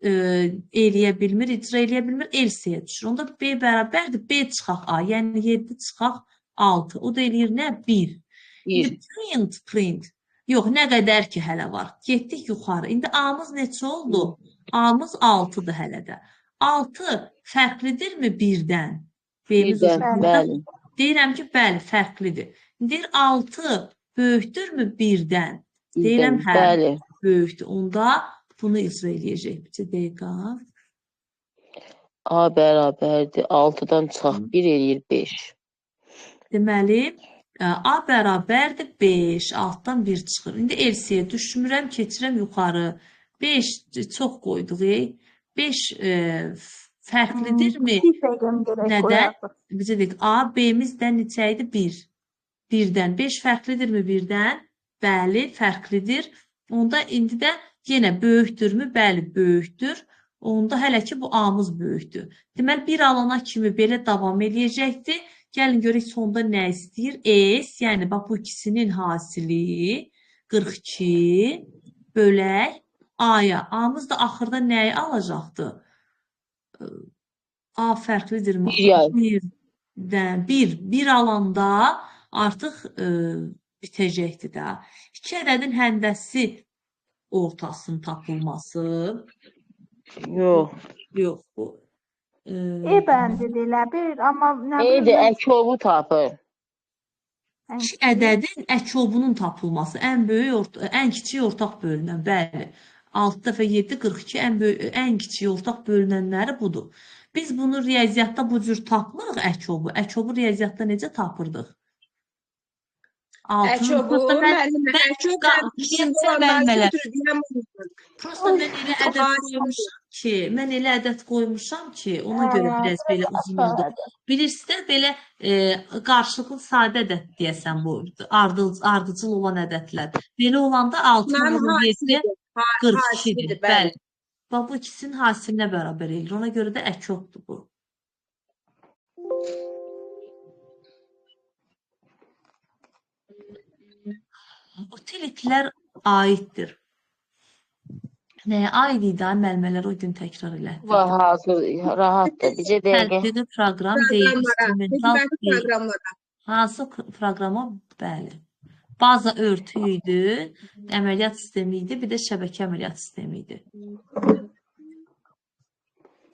eləyə bilmir, icra eləyə bilmir, else-yə düşür. Onda B bərabərdir, B çıxaq A, yəni 7 çıxaq 6. O da eləyir nə? 1. İndi print. Yox, nə qədər ki hələ var. Getdik yuxarı. İndi A-mız neçə oldu? A-mız 6-dır hələ də. 6 fərqlidirmi 1-dən? B-miz bəli. Deyirəm ki, bəli, fərqlidir. Deyir, 6 böyükdürmü 1-dən? Deyirəm, hə, bəli. Böyükdür. Onda bunu icra eləyəcək. Bir dəqiqə. A bərabərdir. 6-dan çıxaq 1 eləyir 5. Deməli, A bərabərdir 5. Altdan 1 çıxır. İndi LC-yə düşmürəm, keçirəm yuxarı. 5 çox qoyduq. 5 fərqlidirmi? Nədən? Bizə deyik, A, B-mizdən neçə idi? 1. 1-dən. 5 fərqlidirmi 1-dən? Bəli, fərqlidir. Onda indi də yenə böyükdürmü? Bəli, böyükdür. Onda hələ ki, bu A-mız böyükdür. Deməli, 1 alana kimi belə davam eləyəcəkdir. Gəlin görək sonda nə istəyir? S, yəni bax bu ikisinin hasili 42 bölək A-ya. A-mız da axırda nəyi alacaqdı? A fərqlidirmi? 1 alanda artıq bitəcəkdir də. 2 ədədin həndəsi ortasının tapılması. Yox. Yox, bu. Bəndidir elə bir, amma nə bilim. Əkovu tapır. 2 ədədin əkovunun tapılması. Ən böyük, ən kiçik ortaq bölünən, bəli. 6 dəfə 7, 42 ən kiçik ortaq bölünənləri budur. Biz bunu riyaziyyatda bu cür tapmırıq əkovu. Əkovu riyaziyyatda necə tapırdıq? Əkovu, müəllimə, Prosta mən elə ədəd qoymuşam ki, ona görə biraz belə uzun oldu. Bilirsiniz, belə qarşılıqlı sadə ədəd deyəsən bu, ardıcıl olan ədədlər. Belə olanda 6 vurur 7, 42-dir. Bəli. Bax, bu ikisinin hasilinə bərabər eləyir. Ona görə də əkobdur bu. Utilitlər aiddir. Nəyə aid idi? Müəllimələr o gün təkrar elətdir. Rahatdır. Bizə dəqiqə. Fərqlidir proqram deyil. İnstrumental deyil. Hansı proqrama? Bəli. Baza örtü idi, əməliyyat sistemi idi, bir də şəbəkə əməliyyat sistemi idi.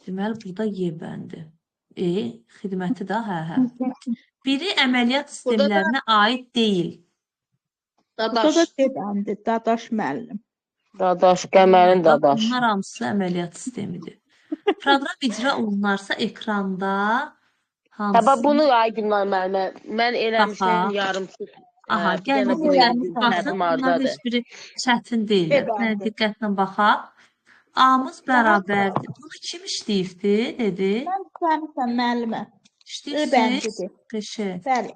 Deməli, burada Y bəndi. Xidməti də, hə. Biri əməliyyat sistemlərinə aid deyil. Burada da D bəndi, Dadaş müəllim. Dadaş, qəmərin Dadaş. Bunlar hamısı əməliyyat sistemidir. Proqram icra olunarsa ekranda hansı... Həbə bunu aydınlar müəllimə. Mən eləmişəm yarımsız. Aha, gəl baxın, bunlar heç biri çətin deyil. Diqqətlə baxaq. A-mız bərabərdir. Bunu kim işləyibdir, dedi? Mən işləmişəm müəllimə. İşləyirsiniz? Qəşəng. Bəli.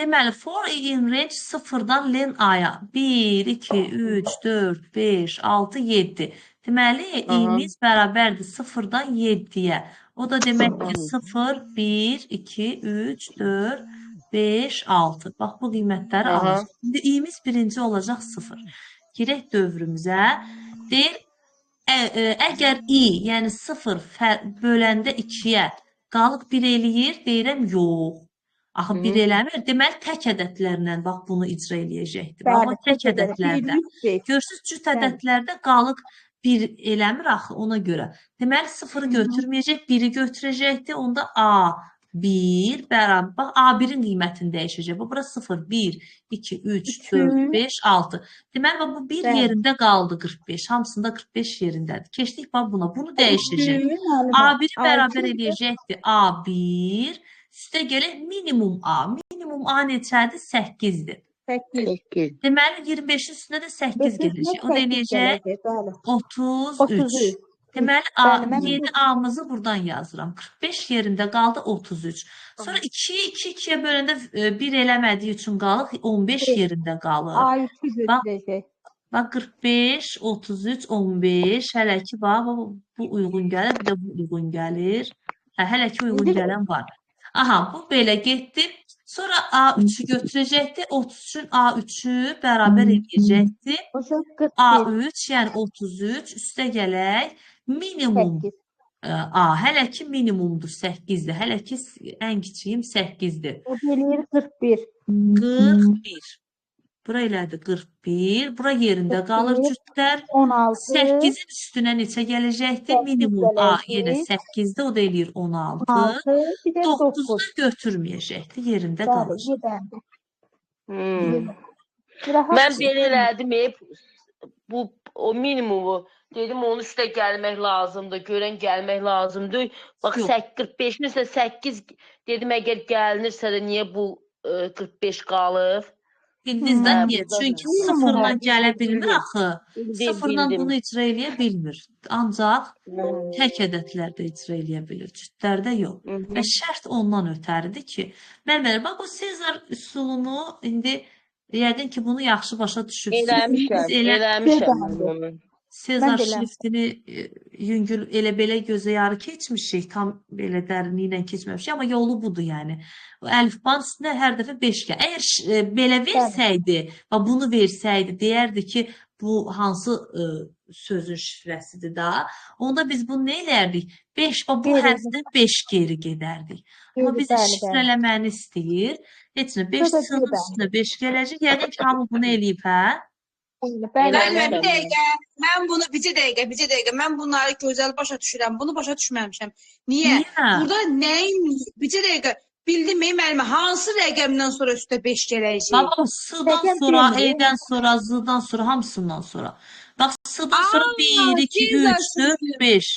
Deməli, for in range 0-dan len A-ya. 1, 2, 3, 4, 5, 6, 7. Deməli, i-miz bərabərdir 0-dan 7-yə. O da demək ki, 0, 1, 2, 3, 4, 5, 6. Bax, bu qiymətləri alacaq. İndi i-miz birinci olacaq 0. Girək dövrümüzə. Deyir, əgər i, yəni 0 böləndə 2-yə qalıq 1 eləyir, deyirəm, yox. Axı bir eləmir. Deməli, tək ədədlərlə bax bunu icra eləyəcəkdir. Bax, Bəli, o tək tək ədəd. ədədlərdə. 105. Görürsüz, cüt Bəli. ədədlərdə qalıq bir eləmir axı ona görə. Deməli, sıfırı götürməyəcək, biri götürəcəkdir. Onda A1 bərabər. Bax, A1-in qiymətini dəyişəcək. Bax, bura 0, 1, 2, 3, 4, 5, 6. Deməli, bax, bu bir Bəli. yerində qaldı 45. Hamısında 45 yerindədir. Keçdik bax buna. Bunu dəyişəcək. Müəllimə, A1-i bərabər altı- eləyəcəkdir. A1 üstə gələk minimum A. Minimum A neçədir? 8-dir. 8. 8. Deməli 25-in üstünə də 8 gələcək. O da eləyəcək Bəli. 33. 33. Deməli Bəli, mən yeni A-mızı buradan yazıram. 45 yerində qaldı 33. Sonra 2-yi 2-2-yə böləndə 1 eləmədiyi üçün qalır 15 yerində qalır. A3-ü götürəcək. Bax 45, 33, 15. Hələ ki bax bu uyğun gəlir, bir də bu uyğun gəlir. Hələ ki uyğun gələn var. Aha, bu belə getdi. Sonra A3-ü götürəcəkdir. 33-ün A3-ü bərabər eləyəcəkdir. O zaman 41. A3, yəni 33 üstə gələk minimum 8. A. Hələ ki minimumdur 8-dir. Hələ ki ən kiçiyim 8-dir. O eləyir 41. 41. Bura elədi 41. Bura yerində qalır 41, cütlər. 16. 8-in üstünə neçə gələcəkdir? 8 Minimum A gələcək. yenə 8-dir. O da eləyir 16. 6. Bir də 9-u 9. da götürməyəcəkdir. Yerində Bəli, qalır. 7. Mən belə elədim, bu o minimumu dedim onun üstə gəlmək lazımdır, görən gəlmək lazımdır. Bax Yox. 45-in üstə 8 dedim əgər gəlinirsə də niyə bu 45 qalır? Bildiniz də Hə, niyə? burada da. Çünki sıfırla gələ bilmir Bildim. axı. Bildim, Sıfırla bildim. bunu icra eləyə bilmir. Ancaq tək ədədlərdə icra eləyə bilir. Cütlərdə yox. Və şərt ondan ötəridir ki, müəllimlər, bax bu Sezar üsulunu indi yəqin ki bunu yaxşı başa düşürsünüz. Biz Eləmişəm mən bunu. Sezar Mən də eləmişəm. şriftini yüngül elə-belə gözə yarı keçmişik, tam belə dərinliyi ilə keçməmişik, amma yolu budur yəni. O əlifbanın üstünə hər dəfə 5 gəl. Əgər belə versəydi, və bunu versəydi, deyərdi ki, bu hansı sözün şifrəsidir da, onda biz bunu nə edərdik? 5, bu Geri. hərfdən 5 geri gedərdik. Amma bizi Bəli, bəli. şifrələməni istəyir. Heç nə, 5 Burada sığın bir üstünə 5 gələcək. Yəqin ki, hamı bunu eləyib, hə? Bəli. Müəllimə, bir dəqiqə, mən bunu bir dəqiqə, mən bunları gözəl başa düşürəm. Bunu başa düşməmişəm. Niyə? Niyə? Burada nəyin bir dəqiqə bildim müəllimə, hansı rəqəmdən sonra üstə 5 gələcək? Baba sıdan Rəqəm sonra, demir. E'dən sonra, Z'dan sonra, hamısından sonra. Bax sıdan sonra 1, 2, 3, Sezar 4, 5.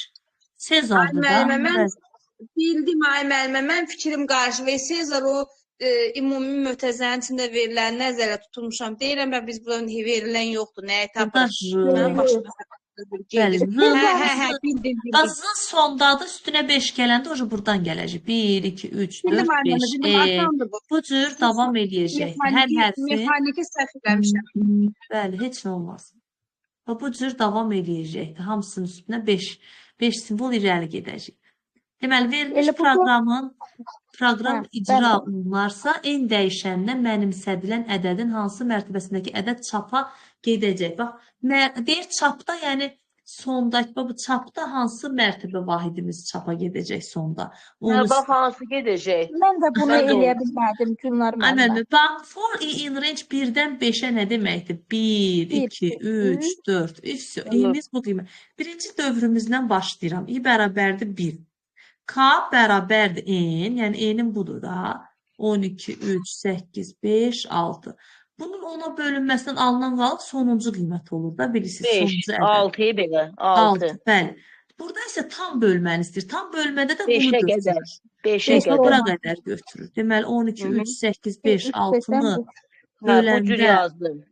Sezardır da. Müəllimə, mən Evet. bildim müəllimə, mən fikrim qarşı və Sezar o ümumi mötəzənin içində verilən nəzərə tutulmuşam. Deyirəm mən biz bunun verilən yoxdur. Nəyə tapırıq? Mən başıma Bəli. Hə, bildim. Bazın sondadır, üstünə 5 gələndə o buradan gələcək. 1, 2, 3, 4, 5. Bu cür davam eləyəcək. Hər hərfi. Mexaniki səhv eləmişəm. Bəli, heç nə olmaz. Və bu cür davam eləyəcəkdir. Hamısının üstünə 5 simvol irəli gedəcək. Deməli, verilmiş proqram icra olunarsa, en dəyişəndən mənimsədilən ədədin hansı mərtəbəsindəki ədəd çapa gedəcək. Bax, deyir çapda, yəni sondakı, bu çapda hansı mərtəbə vahidimiz çapa gedəcək sonda? Bax, hansı gedəcək? Mən də bunu eləyə bilmədim Gülnar müəllimə. Bax, for in range 1-dən 5-ə nə deməkdir? 1, 2, 3, 4. İ'miz bu qiymət. Birinci dövrümüzdən başlayıram. İ bərabərdir 1. K bərabərdir n, yəni n'in budur da. 12, 3, 8, 5, 6. Bunun ona bölünməsindən alınan qalıq sonuncu qiymət olur da, bilirsiniz. 5, 6-yı belə, 6. Bəli. Burada isə tam bölməni istəyir. Tam bölmədə də bunu 5-ə götürür. qədər. 5-ə Bura qədər. qədər götürür. Deməli, 12, 3, 8, 5, 6-nı Bu cür böləndə... yazdım.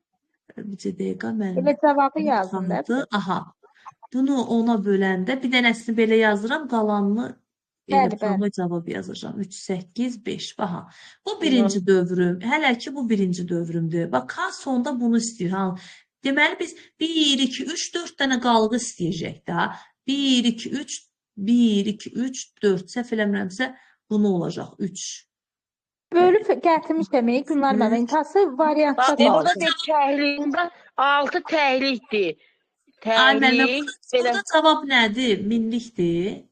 Bir dəqiqə, mən... Elə cavabı yazın da. Aha. Bunu ona böləndə, bir dənəsini belə yazıram, qalanını elə prova cavab yazacağım. 3, 8, 5. Baxa. Bu birinci dövrüm. Hələ ki, bu birinci dövrümdür. Bax, K sonda bunu istəyir. Deməli, biz 1, 2, 3, 4 dənə qalığı istəyəcək də. 1, 2, 3, 1, 2, 3, 4. Səhv eləmirəmsə, bunu olacaq. 3. Bölüb gətirmişəm, Gülnar müəllimə. İntihası variantda Bax, burada bir təhliyində 6 təhlikdir. Ay müəllimə, Təhlik, belə burada cavab nədir? Minlikdir.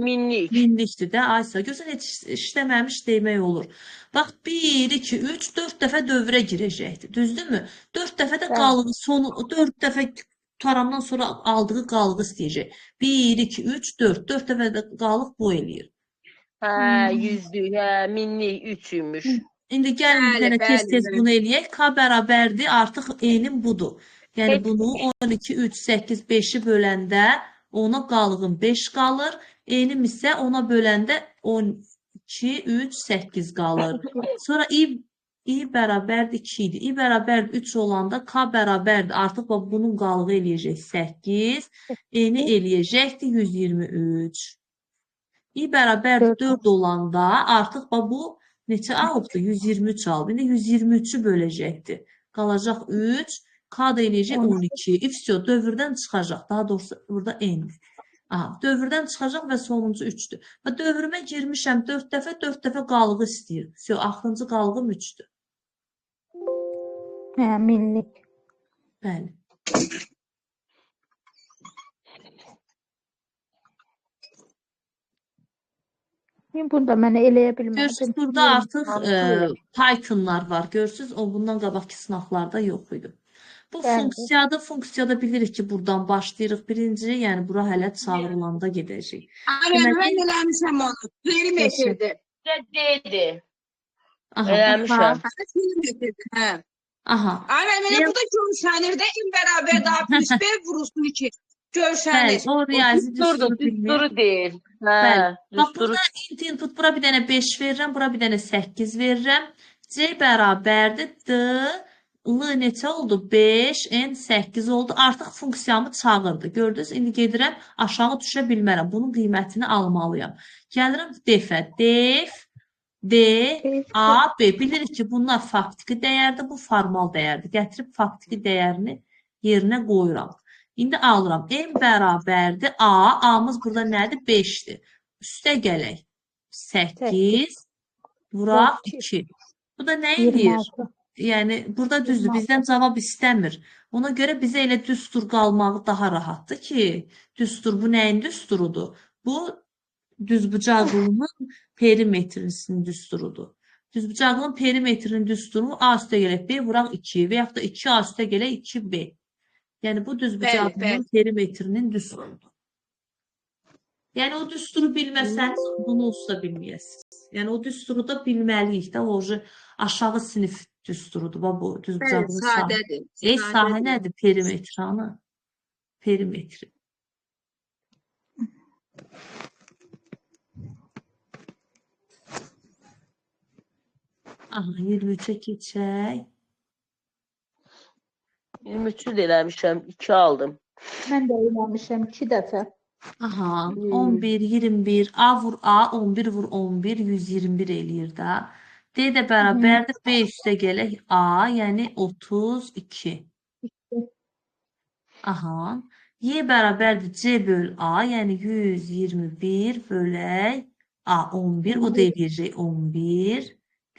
minlik. Minlikdir də. Aysa, görsən heç işləməmiş demək olur. Bax, 1, 2, 3, 4 dəfə dövrə girəcəkdir. Düzdürmü? 4 dəfə də Bəli. qalığı, 4 dəfə tutarandan sonra aldığı qalığı istəyəcək. 1, 2, 3, 4. 4 dəfə də qalıq bu eləyir. Hə, yüzlük, hə, minlik, 3 imiş. İndi gəlin bir Bəli, dənə bəli, tez-tez bəli. bunu eləyək. K bərabərdir, artıq enin budur. Yəni Heç- bunu 12, 3, 8, 5-i böləndə ona qalığın 5 qalır. Enim isə ona böləndə 12, 3, 8 qalır. Sonra i bərabərdir 2 idi. I bərabərdir 3 olanda K bərabərdir. Artıq bax, bunun qalığı eləyəcək 8. Eni eləyəcəkdir 123. I bərabərdir 4 olanda artıq bax, bu neçə alıbdır? 123 alıb. İndi 123-ü böləcəkdir. Qalacaq 3. K da eləyəcək 12. Vsyo, dövrdən çıxacaq. Daha doğrusu burada n. Aha, dövrdən çıxacaq və sonuncu 3-dür. Və dövrümə girmişəm 4 dəfə, 4 dəfə qalığı istəyir. Vsyo, axırıncı qalığım 3-dür. Hə, minlik. Bəli. Burada mənə eləyə bilmədim. Görürsünüz, burada artıq Pythonlar var. Görürsünüz, o bundan qabaqki sınaqlarda yox idi. Bu Bəli. funksiyada bilirik ki, buradan başlayırıq birinci, yəni bura hələ çağırılanda gedəcək. Aynen ben eləmişəm onu. Perimetrdir. D-dir. Aha, Eləmişəm. Perimetrdir. Hə. aha. Aynen Ben- bu da görsənirdə in bərabər daha plus B vurulsun 2. Görsənir. Bəli, o riyazi Düsturdur, düsturu bilmir. düsturu deyil. Bəli. Hə, Bax, düsturu. burada input, bura bir dənə 5 verirəm, bura bir dənə 8 verirəm. C bərabərdir D, L neçə oldu? 5, N 8 oldu. Artıq funksiyamı çağırdı. Gördünüz, indi gedirəm, aşağı düşə bilmərəm. Bunun qiymətini almalıyam. Gəlirəm def-ə. Def, D, A, B. Bilirik ki, bunlar faktiki dəyərdir, bu formal dəyərdir. Gətirib faktiki dəyərini yerinə qoyuram. İndi alıram. M bərabərdir A. A-mız burada nədir? 5-dir. Üstə gələk. 8 vuraq 2. Bu da nə edir? 26. Yəni, burada düzdür. Bizdən cavab istəmir. Ona görə bizə elə düstur qalmağı daha rahatdır ki, düstur bu nəyin düsturudur? Bu düzbucaqlının perimetrisinin düsturudur. Düzbucaqlının perimetrinin düsturu A üstə gələk B vuraq 2 və yaxud da 2A üstə gələk 2B. Yəni, bu düzbucaqlının perimetrinin düsturudur. Yəni, o düsturu bilməsəniz, bunu olsa bilməyəsiniz. Yəni, o düsturu da bilməliyik də, o aşağı sinif düsturudur. Bu düzbucaqlının sahə. Sadədir. Sahə nədir? Perimetri, ana. Perimetri. Aha, 23-ə keçək. 23'ü də eləmişəm, 2 aldım. Mən də eləmişəm 2 dəfə. Aha, 11, 21, A vur A, 11 vur 11, 121 eləyir də. D də bərabərdir, B üstə gələk A, yəni 32. Aha, Y bərabərdir, C böl A, yəni 121 bölək A, 11, o da eləyəcək 11.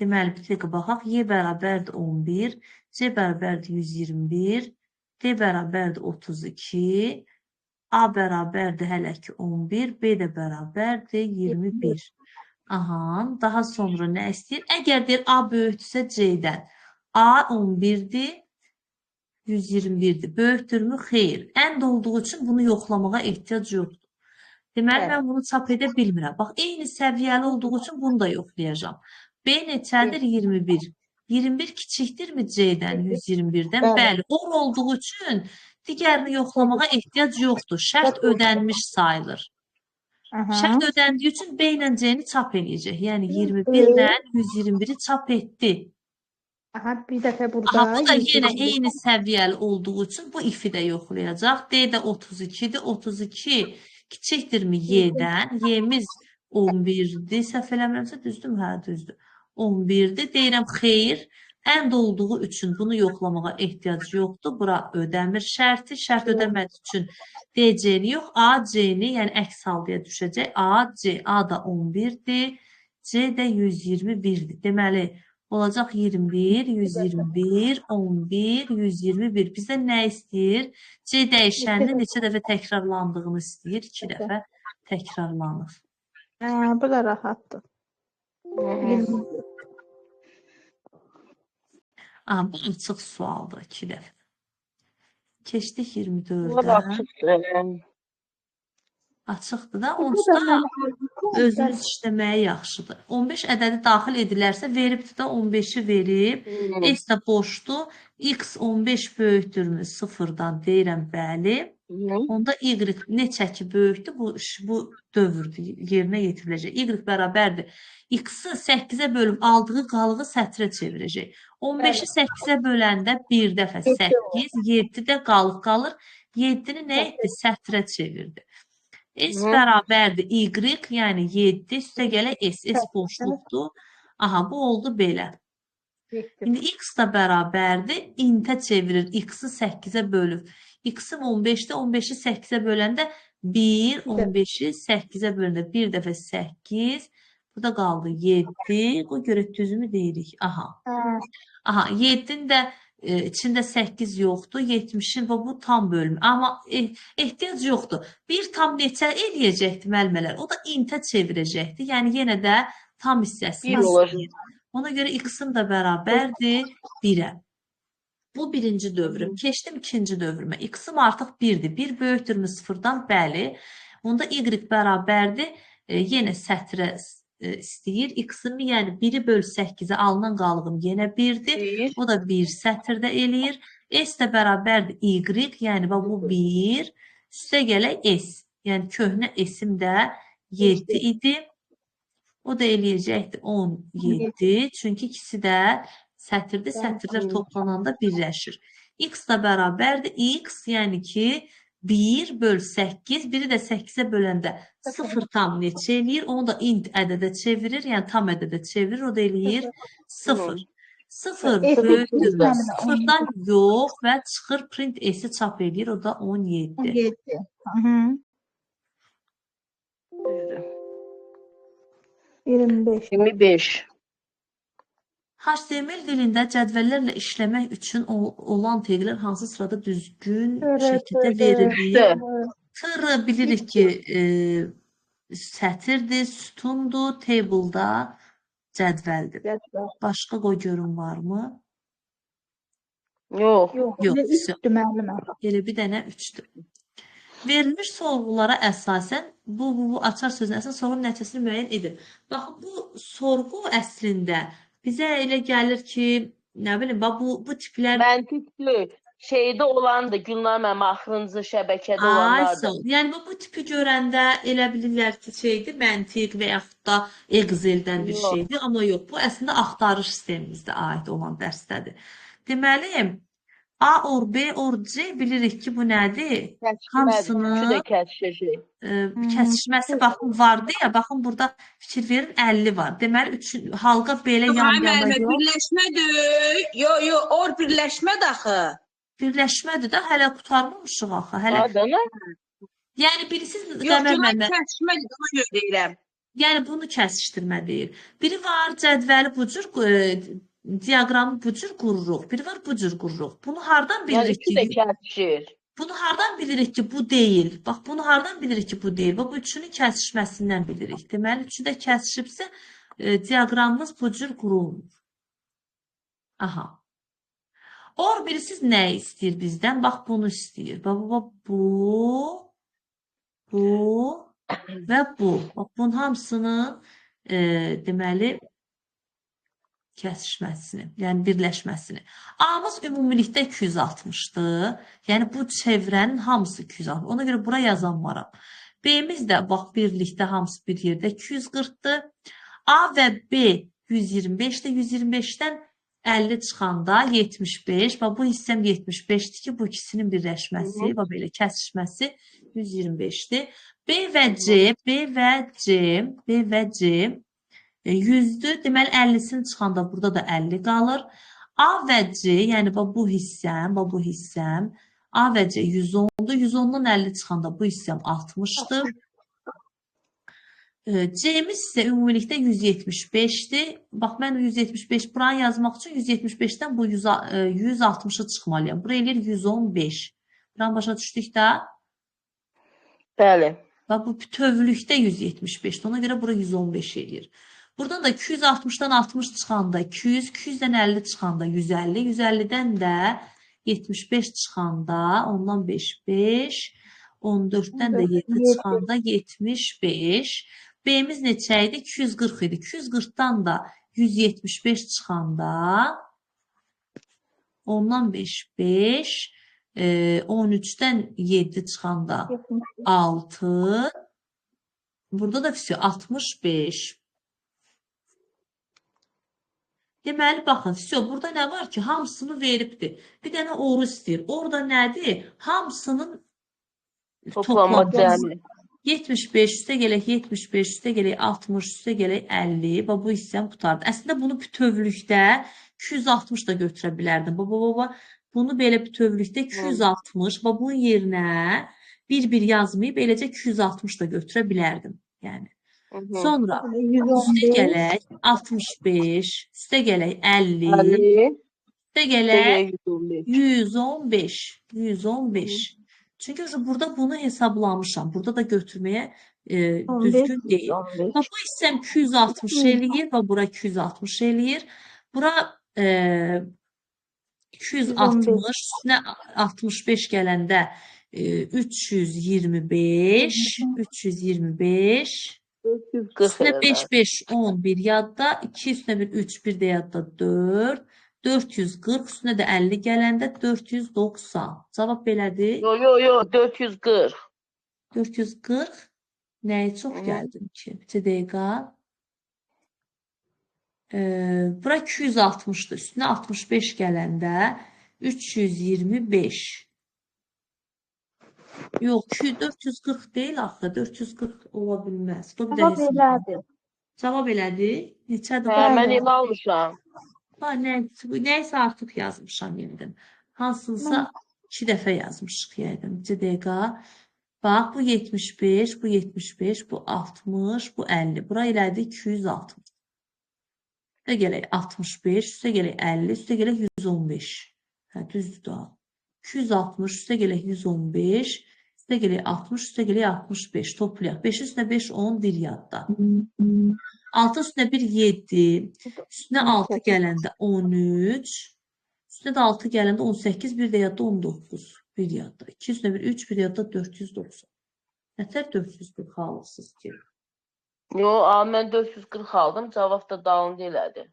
Deməli, bir dəqiqə baxaq, Y bərabərdir 11, C bərabərdir 121, D bərabərdir 32, A bərabərdir hələ ki 11, B də bərabərdir 21. Aha, daha sonra nə istəyir? Əgər deyir A böyükdürsə C-dən, A 11-dir, 121-dir. Böyükdürmü? Xeyr. Ənd olduğu üçün bunu yoxlamağa ehtiyac yoxdur. Deməli, mən bunu çap edə bilmirəm. Bax, eyni səviyyəli olduğu üçün bunu da yoxlayacağam. B neçədir? 21. 21 kiçikdirmi C-dən, 121-dən? Bəli, or olduğu üçün digərini yoxlamağa ehtiyac yoxdur. Şərt ödənmiş sayılır. Şərt ödəndiyi üçün B ilə C-ni çap eləyəcək. Yəni, 21-dən 121-i çap etdi. Aha, bir dəfə burada. Aha, bu da yenə eyni səviyyəli olduğu üçün bu ifi də yoxlayacaq. D də 32-dir. 32 kiçikdirmi Y-dən? Y-miz 11-dir. Səhv eləmirəmsə, düzdür mü? Hə, düzdür. 11-dir. Deyirəm, xeyr. Ənd olduğu üçün bunu yoxlamağa ehtiyac yoxdur. Bura ödəmir şərti. Şərt ödəmədiyi üçün D-C-ni yox, A-C-ni, yəni əks haldıya düşəcək. A-C, A da 11-dir. C də 121-dir. Deməli, Olacaq 21, 121, 11, 121. Bizə nə istəyir? C dəyişəninin neçə dəfə təkrarlandığını istəyir. 2 dəfə təkrarlanır. Bu da rahatdır. 20. Aha, bu açıq sualdır 2 dəfə. Keçdik Bunlar 24-ə. açıqdır. Açıqdır da. Bu Onsuz da da mənə özünüz işləməyi yaxşıdır. 15 ədədi daxil edilərsə, veribdir də 15-i verib. S də boşdur. X 15 böyükdürmü 0-dan deyirəm, bəli. Onda Y neçə ki böyükdür, bu dövrdür, yerinə yetiriləcək. Y bərabərdir. X-ı 8-ə bölüb aldığı qalığı sətrə çevirəcək. 15-i 8-ə böləndə bir dəfə 8, 7-də qalıq qalır. 7-ni nə etdi? Sətrə çevirdi. S bərabərdir Y, yəni 7 üstə gələ S. S boşluqdur. Aha, bu oldu belə. İndi X da bərabərdir. İntə çevirir. X-ı 8-ə bölür. X-ım 15-də, 15-i 8-ə böləndə 1, 15-i 8-ə böləndə bir dəfə 8. Burada qaldı 7. O görə düzümü deyirik. Aha. Aha, 7-nin də içində 8 yoxdur. 70-in və bu tam bölümü. Amma ehtiyac yoxdur. Bir tam neçə eləyəcəkdir müəllimələr? O da intə çevirəcəkdir. Yəni yenə də tam hissəsini istəyir. Ona görə x-ım da bərabərdir 1-ə. Bu birinci dövrüm. Keçdim ikinci dövrümə. X-ım artıq 1-dir. 1 böyükdürmü 0-dan? Bəli. Onda y bərabərdir. Yenə sətrə istəyir. X-imi, yəni 1-i böl 8-ə alınan qalığım yenə 1-dir. O da 1 sətirdə eləyir. S də bərabərdir Y, yəni bu 1. Üstə gələ S. Yəni köhnə S-im də 7 idi. O da eləyəcəkdir 17. Çünki ikisi də sətirdir. Sətirlər toplananda birləşir. X da bərabərdir. X, yəni ki 1 böl 8, biri də 8-ə böləndə 0 tam neçə eləyir? Onu da int ədədə çevirir, yəni tam ədədə çevirir. O da eləyir 0. 0 böyükdür 0-dan yox və çıxır print S-i çap eləyir. O da 17. 25. 25. HTML dilində cədvəllərlə işləmək üçün olan teqlər hansı sırada düzgün şəkildə verilir? Tırı bilirik ki, sətirdir, sütundur, table'da cədvəldir. Başqa qoy görün varmı? Yox. Yox. Elə bir dənə 3-dür. Verilmiş sorğulara əsasən bu açar sözünün əsasən sorğunun nəticəsini müəyyən edin. Baxın, bu sorğu əslində bizə elə gəlir ki, nə bilim, bu tiplər... Məntiqli şeydə olandır, Gülnar mənim axırıncı şəbəkədə olanlardır. Yəni, bu tipi görəndə elə bilirlər ki, şeydir, məntiq və yaxud da Excel-dən bir şeydir. Amma yox, bu əslində axtarış sistemimizdə aid olan dərsdədir. Deməli, A or B or C bilirik ki, bu nədir? Hamısının kəsişməsi baxın vardı ya, baxın burada fikir verin 50 var. Deməli, halqa belə yan-yana yox. Birləşmədir. Yox, or birləşmədir axı. Birləşmədir də, hələ qutarmamışıq axı. Yəni, bilirsiniz, Yox, kəsişmədir, ona görə deyirəm. Yəni, bunu kəsişdirmə deyir. Biri var, cədvəli bu cür diaqramı bu cür qururuq. Biri var, bu cür qururuq. Bunu hardan bilirik ki? Yəni, iki də kəsişir. Bunu hardan bilirik ki, bu deyil? Bax, bunu hardan bilirik ki, bu deyil? Bu üçünün kəsişməsindən bilirik. Deməli, üçü də kəsişibsə, diaqramımız bu cür qurulmur. Aha. Or birisiz nə istəyir bizdən? Bax, bunu istəyir. Bax, bu və bu. Bax, bunun hamısının deməli, kəsişməsini, yəni birləşməsini. A-mız ümumilikdə 260-dır. Yəni, bu çevrənin hamısı 260. Ona görə bura yazanmaram. B-miz də, bax, birlikdə hamısı bir yerdə 240-dır. A və B 125-dir. 125-dən 50 çıxanda 75. Bax, bu hissəm 75-dir ki, bu ikisinin birləşməsi, bax, belə kəsişməsi 125-dir. B və C 100-dür. Deməli, 50-sini çıxanda burada da 50 qalır. A və C, yəni bu hissəm, A və C 110-dur. 110-dan 50 çıxanda bu hissəm 60-dır. C-miz isə ümumilikdə 175-dir. Bax, mən 175 buranı yazmaq üçün 175-dən bu 160-ı çıxmalıyam. Bura eləyir 115. Buranı başa düşdük də. Bəli. Bax, bu bütövlükdə 175-dir. Ona görə bura 115 eləyir. Buradan da 260-dan 60 çıxanda 200, 200-dən 50 çıxanda 150, 150-dən də 75 çıxanda ondan 5, 14-dən də 7 çıxanda 75. B-miz neçə idi? 240 idi. 240-dan da 175 çıxanda ondan 5, 13-dən 7 çıxanda 6. Burada da 65. Deməli, baxın, burada nə var ki, hamısını veribdir. Bir dənə oru istəyir. Orada nədir? Hamısının Toplanma cəmi. 75, üstə gələk 75, üstə gələk 60, üstə gələk 50. Bu hissəm qutardı. Əslində bunu bütövlükdə 260 da götürə bilərdim. Bunu belə bütövlükdə 260. Bunun yerinə bir yazmayıb, eləcə 260 da götürə bilərdim. Yəni. Sonra üstə gələk 65, üstə gələk 50, üstə gələk 115. Çünki burada bunu hesablamışam. Burada da götürməyə düzgün deyil. Bu hissəm 260 eləyir və bura 260 eləyir. Bura 260, üstünə 65 gələndə 325, üstünə 5, 10 bir yadda, 2 üstünə 1, 3, bir də yadda 4, 440, üstünə də 50 gələndə 490. Cavab belədir. Yo, 440. 440. Nəyi çox gəldim ki? Bir dəqiqə. Bura 260-dır. Üstünə 65 gələndə 325. Yox, 440 deyil axı. 440 ola bilməz. Cavab elədi. Neçədir? Mən elə almışam. Nəysə artıq yazmışam yenidən. Hansınsa 2 dəfə yazmışıq yəqin. Bir dəqiqə. Bax, bu 75, bu 75, bu 60, bu 50. Bura elədi 260. Üstə gələk 65, üstə gələk 50, üstə gələk 115. Düzdür da. 260, üstə gələk 115, üstə gələk 60, üstə gələk 65. Toplayaq. 5 üstünə 5, 10, bir yadda. 6 üstünə 1, 7, üstünə 6 gələndə 13, üstünə də 6 gələndə 18, bir də yadda 19, bir yadda. 2 üstünə 1, 3, bir yadda 490. Nətər 440 alırsınız ki? Yo, mən 440 aldım, cavab da dalınca elədi.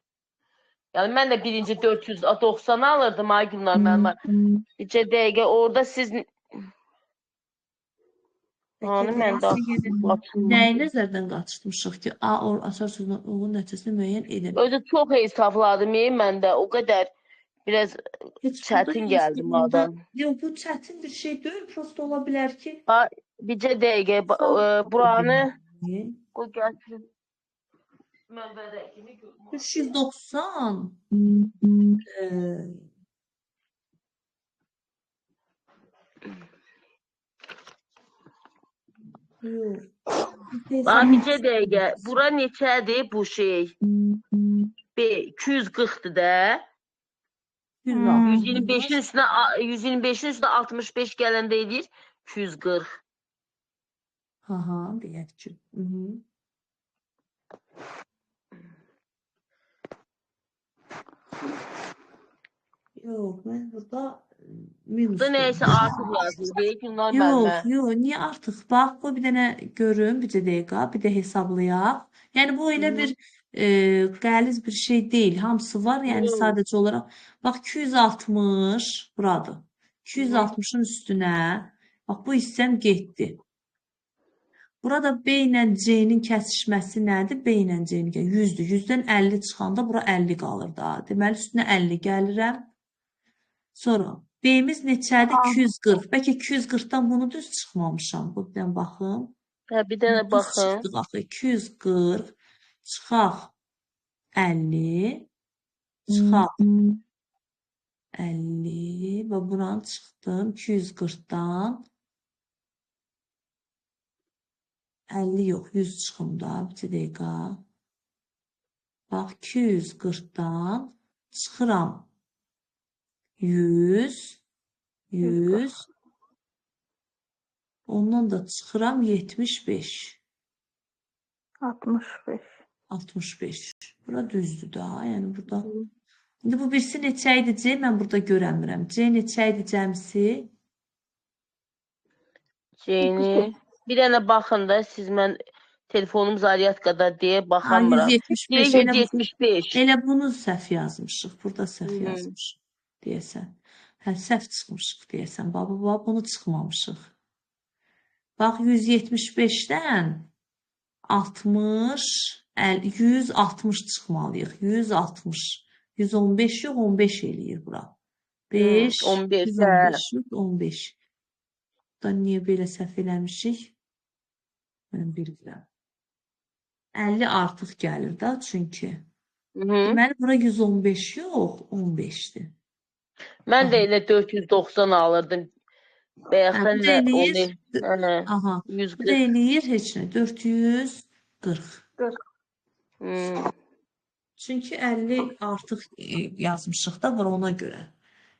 Yəni, mən də birinci 490 alırdım, ay günlər mənim. Bircə dəqiqə, orada siz... Nəyi nəzərdən qaçırmışıq ki, əsas sözünün uyğun nəticəsini müəyyən edir. Özü çox hesabladım, mən də o qədər biraz çətin gəldi adam. Yox, bu çətin bir şey deyil, prosto ola bilər ki... Bircə dəqiqə, buranı qoy gətirin. Mənbədə kimi görməm. 390. Bircə dəqiqə, bura neçədir bu şey? 240-dır da. 125-in üstünə 65 gələndə edir 240. Deyək ki. Yox, mən burada minus. Burada nəysə artıq yazılır. Yox, niyə artıq? Bax, bu bir dənə görün, bircə dəqiqə, bir də hesablayaq. Yəni, bu elə bir qəliz bir şey deyil. Hamısı var, yəni sadəcə olaraq. Bax, 260 buradır. 260-ın üstünə, bax, bu hissəm getdi. Burada B ilə C-nin kəsişməsi nədir? B ilə C-nin 100-dür. 100-dən 50 çıxanda bura 50 qalır da. Deməli, üstünə 50 gəlirəm. Sonra B-miz neçədir? 240. Bəlkə 240-dan bunu düz çıxmamışam. Bu bir dənə baxım. Bir dənə baxım. 240 çıxaq 50 çıxaq 50 və buranı çıxdım 240-dan 50 yox, 100 çıxım da, bir dəqiqə. Bax, 240-dan çıxıram 100, 100, ondan da çıxıram 75, 65. 65. Bura düzdür da, yəni burada. İndi bu birisi neçə idi C? Mən burada görəmirəm. C neçə idi cəmsi? Ceyni. Bir dənə baxın da siz mən telefonum zaryadkada deyə Ha, baxamıram. 175. Deyir 175. Elə bunu səhv yazmışıq. Burada səhv Hı. yazmışıq. Deyəsən. Hə, səhv çıxmışıq deyəsən. Baba, bunu çıxmamışıq. Bax, 175-dən 60, 160 çıxmalıyıq. 160. 115 yox, 15 eləyir bura. 5, 15, 115 yox, 15. Da niyə belə səhv eləmişik? Mən bilmirəm. 50 artıq gəlir da çünki. Deməli, bura 115 yox, 15-dir. Mən də elə 490 alırdım. Bəyəxən də onu. Aha, bu 140. da eləyir heç nə, 440. 40. Çünki 50 artıq yazmışıq da, bura ona görə.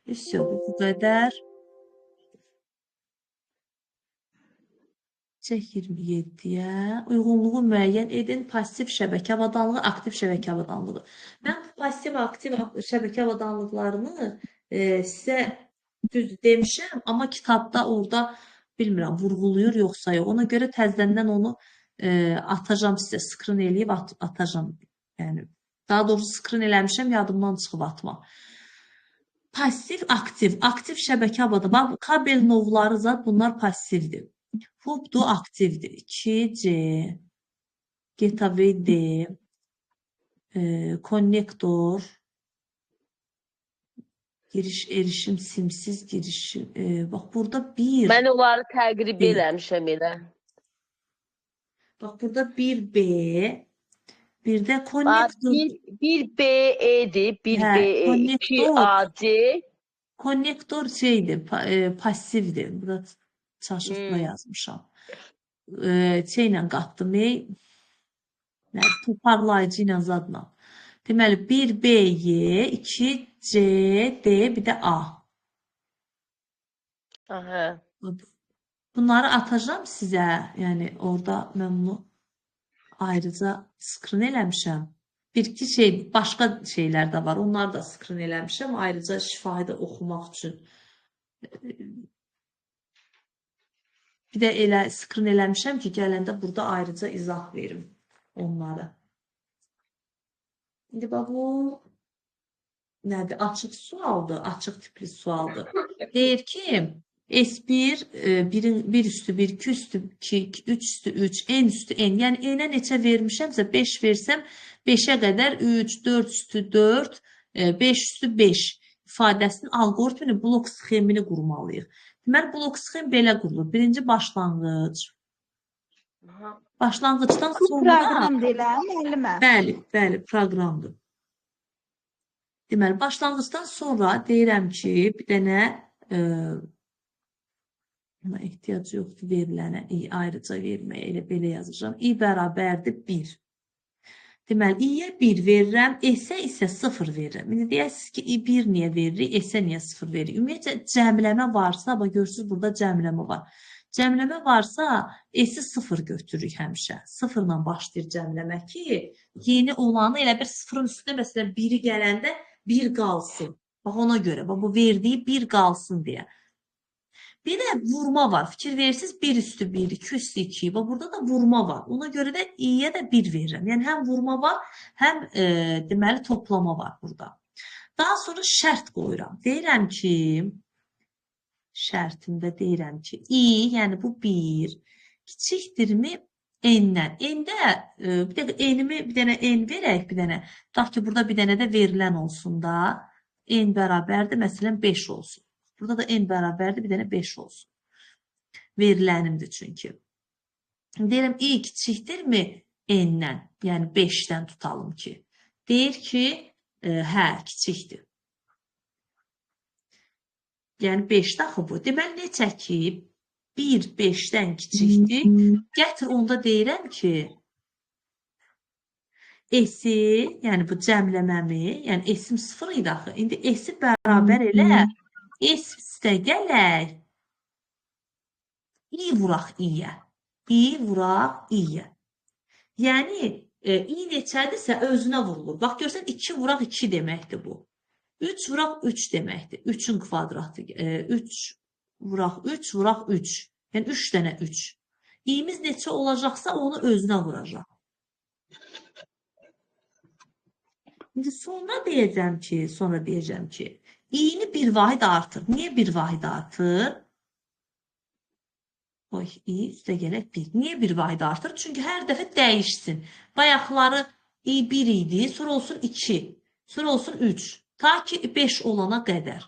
Üstü bu qədər. Çək 27-yə. Uyğunluğu müəyyən edin. Pasiv şəbəkə avadanlığı, aktiv şəbəkə avadanlığı. Mən bu pasiv, aktiv şəbəkə avadanlıqlarını sizə düz demişəm, amma kitabda orada bilmirəm, vurğuluyur yoxsa yox. Ona görə təzədən onu atacam sizə, skrin eləyib atacam. Yəni, daha doğrusu skrin eləmişəm, yadımdan çıxıb atma. Pasiv, aktiv. Aktiv şəbəkə avadanlığı. Kabel novları zat bunlar passivdir. Hubdu aktivdir. 2C, Gateway D, konnektor, giriş, erişim, simsiz girişim. Bax, burada bir. Mən onları təqrib eləmişəm elə. Bax, burada 1B, bir də konnektor. 1BE'dir, 1BE, 2AC. Konnektor şeydir, passivdir. Burada çaşırtma yazmışam. Şeylə qatdım. Toparlayıcı ilə zadla. Deməli, 1BY, 2CD, bir də A. Aha. Bunları atacağım sizə. Yəni, orada mən bunu ayrıca skrin eləmişəm. Bir-iki şey, başqa şeylər də var. Onları da skrin eləmişəm. Ayrıca şifahidə oxumaq üçün. Bir də elə skrin eləmişəm ki, gələndə burada ayrıca izah verim onlara. İndi bax, bu nədir? Açıq sualdır, açıq tipli sualdır. Deyir ki, S1, 1 üstü 1, 2 üstü 2, 3 üstü 3, n üstü n. Yəni, n-ə neçə vermişəmsə, 5 versəm, 5-ə qədər 3, 4 üstü 4, 5 üstü 5 ifadəsinin algoritmini, blok sxemini qurmalıyıq. Deməli, blok sxem belə qurulur. Birinci başlanğıc. Başlanğıcdan sonra... Proqram deyiləm, müəllimə. Bəli, proqramdır. Deməli, başlanğıcdan sonra deyirəm ki, bir dənə buna ehtiyac yoxdur verilənə, ayrıca verməyə, elə belə yazacağım. I bərabərdir 1. Deməli, i-yə 1 verirəm, s-ə isə 0 verirəm. İndi deyəsiniz ki, i1 niyə veririk, s-ə niyə 0 veririk? Ümumiyyətcə, cəmləmə varsa, görürsünüz, burada cəmləmə var. Cəmləmə varsa, s-i 0 götürürük həmişə. 0-la başlayır cəmləmə ki, yeni olanı elə bir 0-ın üstündə, məsələn, 1-i gələndə 1 qalsın. Bax, ona görə, bu verdiyi 1 qalsın deyə. Bir də vurma var. Fikir verirsiniz, 1 üstü 1, 2 üstü 2. Burada da vurma var. Ona görə də i-yə də 1 verirəm. Yəni, həm vurma var, həm deməli toplama var burada. Daha sonra şərt qoyuram. Deyirəm ki, şərtimdə deyirəm ki, i, yəni bu 1, kiçikdirmi n-dən. N-də, bir dənə n verək, bir dənə. Tutaq ki, burada bir dənə də verilən olsun da. N bərabərdir, məsələn, 5 olsun. Burada da n bərabərdir, bir dənə 5 olsun. Verilənimdir çünki. Deyirəm, i kiçikdirmi n-dən? Yəni 5-dən tutalım ki. Deyir ki, hə, kiçikdir. Yəni 5 daxı bu. Deməli, neçə ki, 1 5-dən kiçikdir. Gətir onda deyirəm ki, S-i, yəni bu cəmləməmi, yəni S-im 0 idi axı. İndi S-i bərabər elə S üstə gələk I vuraq I-yə. I vuraq I-yə. Yəni I neçədirsə özünə vurulur. Bax görsən 2 vuraq 2 deməkdir bu. 3 vuraq 3 deməkdir. 3-ün kvadratı. 3 vuraq 3 vuraq 3. Yəni 3 dənə 3. İ'miz neçə olacaqsa onu özünə vuracaq. İndi sonra deyəcəm ki, i'ni bir vahid artır. Niyə bir vahid artır? Oy, i üstə gələk 1. Niyə bir vahid artır? Çünki hər dəfə dəyişsin. Bayaqları i 1 idi, sonra olsun 2, sonra olsun 3. Ta ki 5 olana qədər.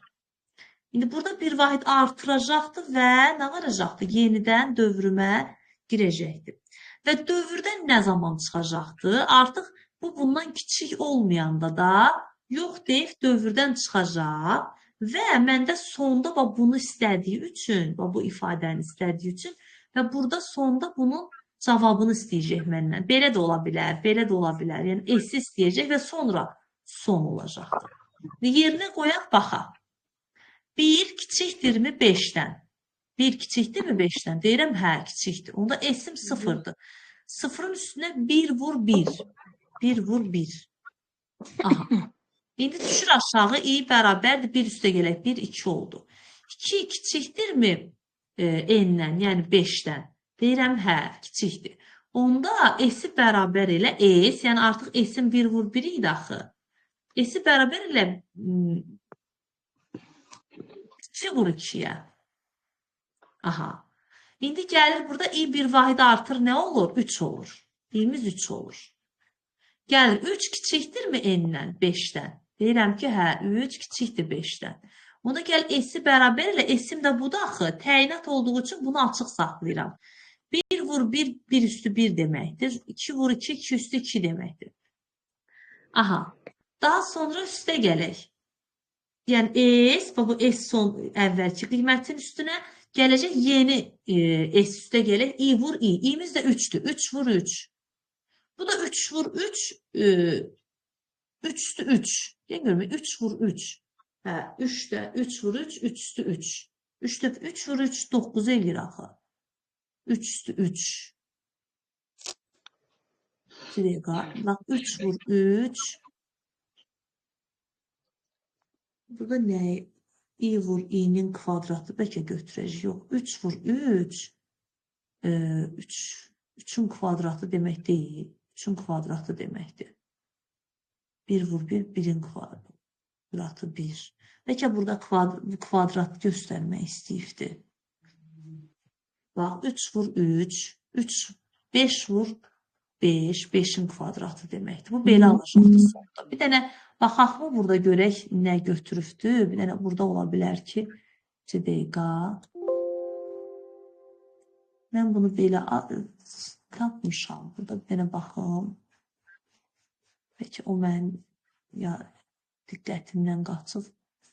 İndi burada bir vahid artıracaqdır və nə varacaqdır? Yenidən dövrümə girəcəkdir. Və dövrdən nə zaman çıxacaqdır? Artıq bu bundan kiçik olmayanda da yox deyib dövrdən çıxacaq. Və məndə sonda bunu istədiyi üçün, bu ifadəni istədiyi üçün və burada sonda bunun cavabını istəyəcək məndən. Belə də ola bilər, belə də ola bilər. Yəni S istəyəcək və sonra son olacaqdır. Yerinə qoyaq, baxaq. 1 kiçikdirmi 5-dən? 1 kiçikdirmi 5-dən? Deyirəm, hə, kiçikdir. Onda S-im 0-dır. 0-ın üstünə 1 vur 1. 1 vur 1. Aha. İndi düşür aşağı, i bərabərdir, 1 üstə gələk, 1, 2 oldu. 2 kiçikdirmi n-dən, yəni 5-dən? Deyirəm, hə, kiçikdir. Onda s-i bərabər elə s, yəni artıq s-in 1 vur 1 idi axı. S-i bərabər elə 2 vur 2-yə. Aha. İndi gəlir burada i bir vahid artır, nə olur? 3 olur. İ'miz 3 olur. Gəlir, 3 kiçikdirmi n-dən, 5-dən? Deyirəm ki, hə, 3 kiçikdir 5-dən. Onda gəl s-i bərabər elə, s-im də budur axı. Təyinat olduğu üçün bunu açıq saxlayıram. 1 vur 1, 1 üstü 1 deməkdir. 2 vur 2, 2 üstü 2 deməkdir. Aha. Daha sonra üstə gələk. Yəni s, bu s son əvvəlki qiymətin üstünə gələcək yeni s üstə gələk. i vur i. i'miz də 3-dür. 3 vur 3. Bu da 3 vur 3, 3 üstü 3. Deyirmi? 3 vur 3. Hə, 3 də 3 vur 3, 3 üstü 3. 3 də 3 vur 3, 9 eləyir axı. 3 üstü 3. Bir dəqiqə. Bax, 3 vur 3. Burada nə? i vur i'nin kvadratı bəlkə götürəcək. Yox, 3 vur 3. 3'ün kvadratı demək deyil. 3'ün kvadratı deməkdir. 1 vur 1, 1'in kvadratı 1. Bəlkə burada kvadrat göstərmək istəyibdir. Bax, 3 vur 3, 5 vur 5, 5'in kvadratı deməkdir. Bu belə alacaqdır sonda. Bir dənə baxaq mı burada görək nə götürübdür? Bir dənə burada ola bilər ki, bir dəqiqə. Mən bunu belə tapmışam. Burada bir dənə baxım. Peki o mən diqqətimdən qaçıb.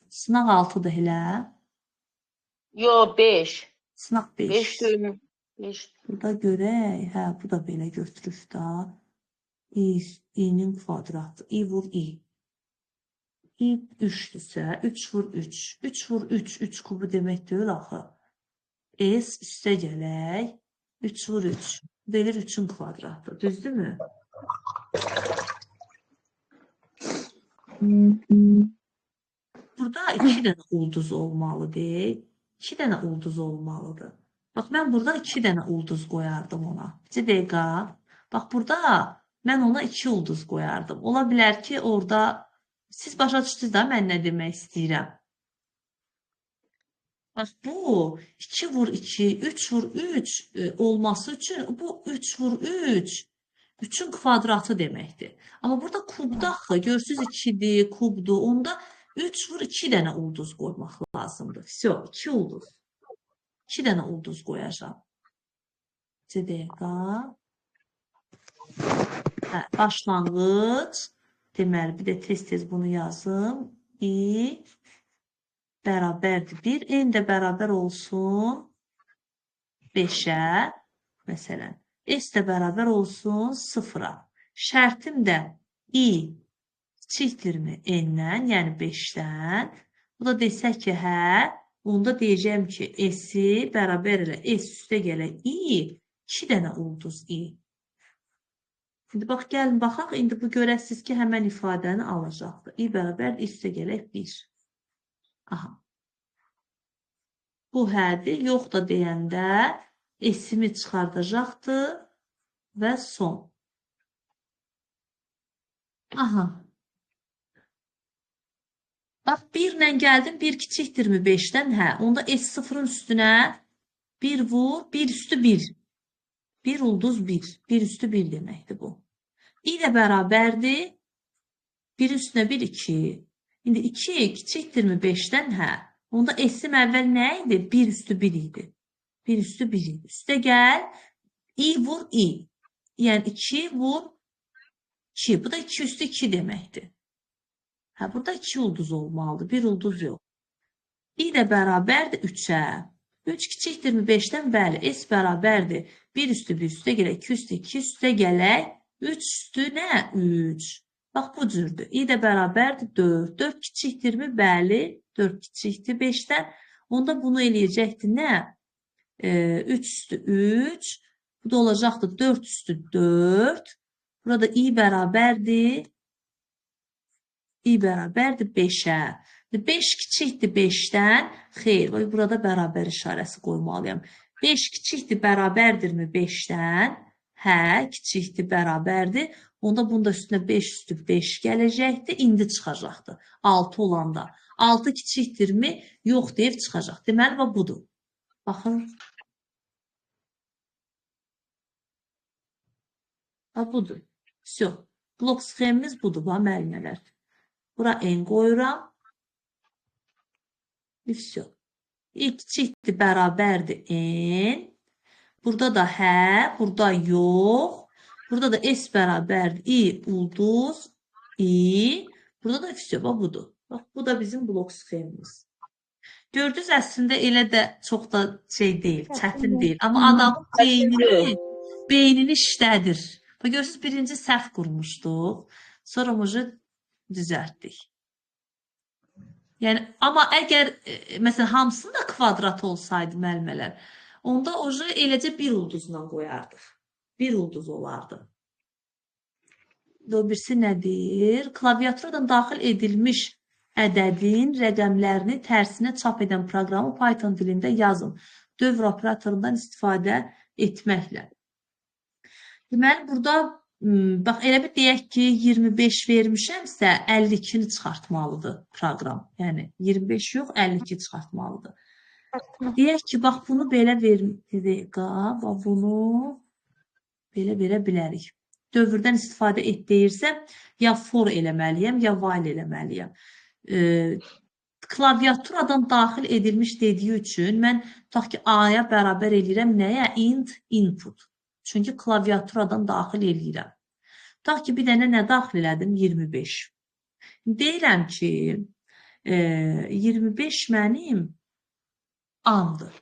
Sınaq 6-dır elə. Yo, 5. Sınaq 5. 5 dönüm. 5. Burada görək. Hə, bu da belə götürüb da. i'nin kvadratı. i vur i. i 3-dürsə 3 vur 3. 3 vur 3. 3 kubu demək deyil axı. S üstə gələk. 3 vur 3. Delir 3'ün kvadratı. Düzdür mü? Burada 2 dənə ulduz olmalıdır. 2 dənə ulduz olmalıdır. Bax, mən burada 2 dənə ulduz qoyardım ona. Bir dəqiqə. Bax, burada mən ona 2 ulduz qoyardım. Ola bilər ki, orada siz başa düşdünüz də mən nə demək istəyirəm. Bax, bu 2 vur 2, 3 vur 3 olması üçün bu 3 vur 3, 3'ün kvadratı deməkdir. Amma burada kubda axı, görürsünüz 2'dir, kubdur. Onda 3 vur 2 dənə ulduz qoymaq lazımdır. Всё, 2 ulduz. 2 dənə ulduz qoyacağam. Bir dəqiqə. Hə, başlanğıc. Deməli, bir də tez-tez bunu yazım. i bərabərdir 1. N də bərabər olsun 5'ə, məsələn, S də bərabər olsun 0'a. Şərtim də i kiçikdirmi n-dən, yəni 5'dən. Bu da desək ki, hə, onda deyəcəm ki, S-i bərabər elə S üstə gələ i, 2 dənə ulduz i. Şimdi bax, gəlin baxaq, indi bu görəsiz ki, həmən ifadəni alacaqdır. I bərabər üstə gələk 1. Aha. Bu hədir, yox da deyəndə S-imi çıxardacaqdır və son. Aha. Bax, 1 ilə gəldim, 1 kiçikdirmi 5'dən? Hə, onda S0'ın üstünə 1 vur, 1 üstü 1. 1 ulduz 1. 1 üstü 1 deməkdir bu. I də bərabərdir. 1 üstünə 1, 2. İndi 2 kiçikdirmi 5'dən? Hə. Onda S-im əvvəl nə idi? 1 üstü 1 idi. 1 üstü 1 idi. Üstə gəl. I vur I. Yəni 2 vur 2. Bu da 2 üstü 2 deməkdir. Hə, burada 2 ulduz olmalıdır. 1 ulduz yox. I də bərabərdir 3'ə. 3 kiçikdirmi 5'dən? Bəli. S bərabərdir. 1 üstü 1 üstə gələk. 2 üstü 2 üstə gələk. 3 üstü nə? 3. Bax, bu cürdür. I də bərabərdir 4. 4 kiçikdirmi? Bəli. 4 kiçikdir 5'dən. Onda bunu eləyəcəkdir nə? 3 üstü 3. Bu da olacaqdır 4 üstü 4. Burada I bərabərdir. I bərabərdir 5'ə. 5 kiçikdir 5'dən. Xeyr, burada bərabər işarəsi qoymalıyam. 5 kiçikdir bərabərdirmi 5'dən? Hə, kiçikdir bərabərdir. Onda bunda üstünə 5 üstü 5 gələcəkdir. İndi çıxacaqdır. 6 olanda. 6 kiçikdirmi? Yox deyib çıxacaq. Deməli, budur. Baxın. Budur. Всё. Blok sxemimiz budur, müəllimələr. Bura n qoyuram. Всё. I kiçikdir, bərabərdir n. Burada da hə, burada yox. Burada da S bərabərdir I ulduz I. Burada da всё, budur. Bax, bu da bizim blok sxemimiz. Gördünüz, əslində elə də çox da şey deyil, çətin deyil. Amma adamın beynini işlədir. Bax, görürsünüz, birinci səhv qurmuşduq. Sonra düzəltdik. Yəni, amma əgər, məsələn, hamısının da kvadrat olsaydı müəllimələr, onda eləcə bir ulduzla qoyardıq. Bir ulduz olardı. O birisi nədir? Klaviaturadan daxil edilmiş ədədin rəqəmlərini tərsinə çap edən proqramı Python dilində yazın. Dövr operatorundan istifadə etməklə. Deməli, burada bax, elə bir deyək ki, 25 vermişəmsə, 52'ni çıxartmalıdır proqram. Yəni, 25 yox, 52 çıxartmalıdır. Deyək ki, bax, bunu belə verdik. Bunu belə verə bilərik. Dövrdən istifadə et deyirsəm, ya for eləməliyəm, ya while eləməliyəm. Klaviaturadan daxil edilmiş dediyi üçün mən tutaq ki, A-ya bərabər eləyirəm nəyə? Int input. Çünki klaviaturadan daxil eləyirəm. Tutaq ki, bir dənə nə daxil elədim? 25. Deyirəm ki, 25 mənim A-mdır.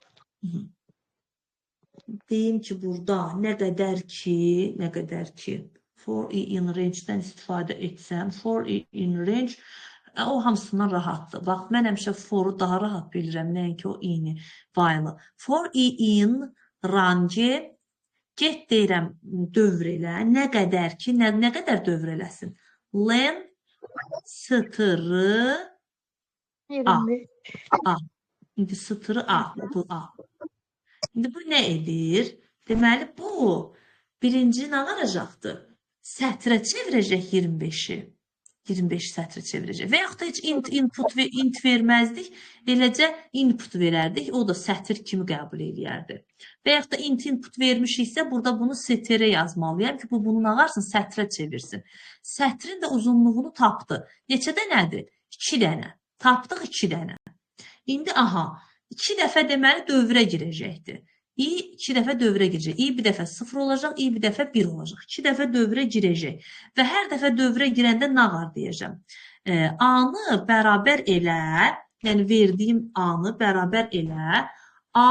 Deyim ki, burada nə qədər ki, for in range-dən istifadə etsəm, for in range, o hamısından rahatdır. Bax, mən həmişə for-u daha rahat bilirəm, nəinki o in-i, while-ı. For in range, get deyirəm dövr elə, nə qədər ki, nə qədər dövr eləsin? Len stırı A. İndi stırı A, bu A. İndi bu nə edir? Deməli, bu birinci nə varacaqdır? Sətrə çevirəcək 25'i. 25 sətrə çevirəcək. Və yaxud da heç int verməzdik, eləcə input verərdik. O da sətr kimi qəbul eləyərdi. Və yaxud da input vermişiksə, burada bunu strə yazmalıyam ki, bu bunu nə varsın? Sətrə çevirsin. Sətrin də uzunluğunu tapdı. Neçə dənədir? 2 dənə. Tapdıq 2 dənə. İndi, 2 dəfə deməli dövrə girəcəkdir. I 2 dəfə dövrə girəcək. I bir dəfə 0 olacaq, I bir dəfə 1 olacaq. 2 dəfə dövrə girəcək. Və hər dəfə dövrə girəndə nə var deyəcəm? A-nı bərabər elə, yəni verdiyim A-nı bərabər elə A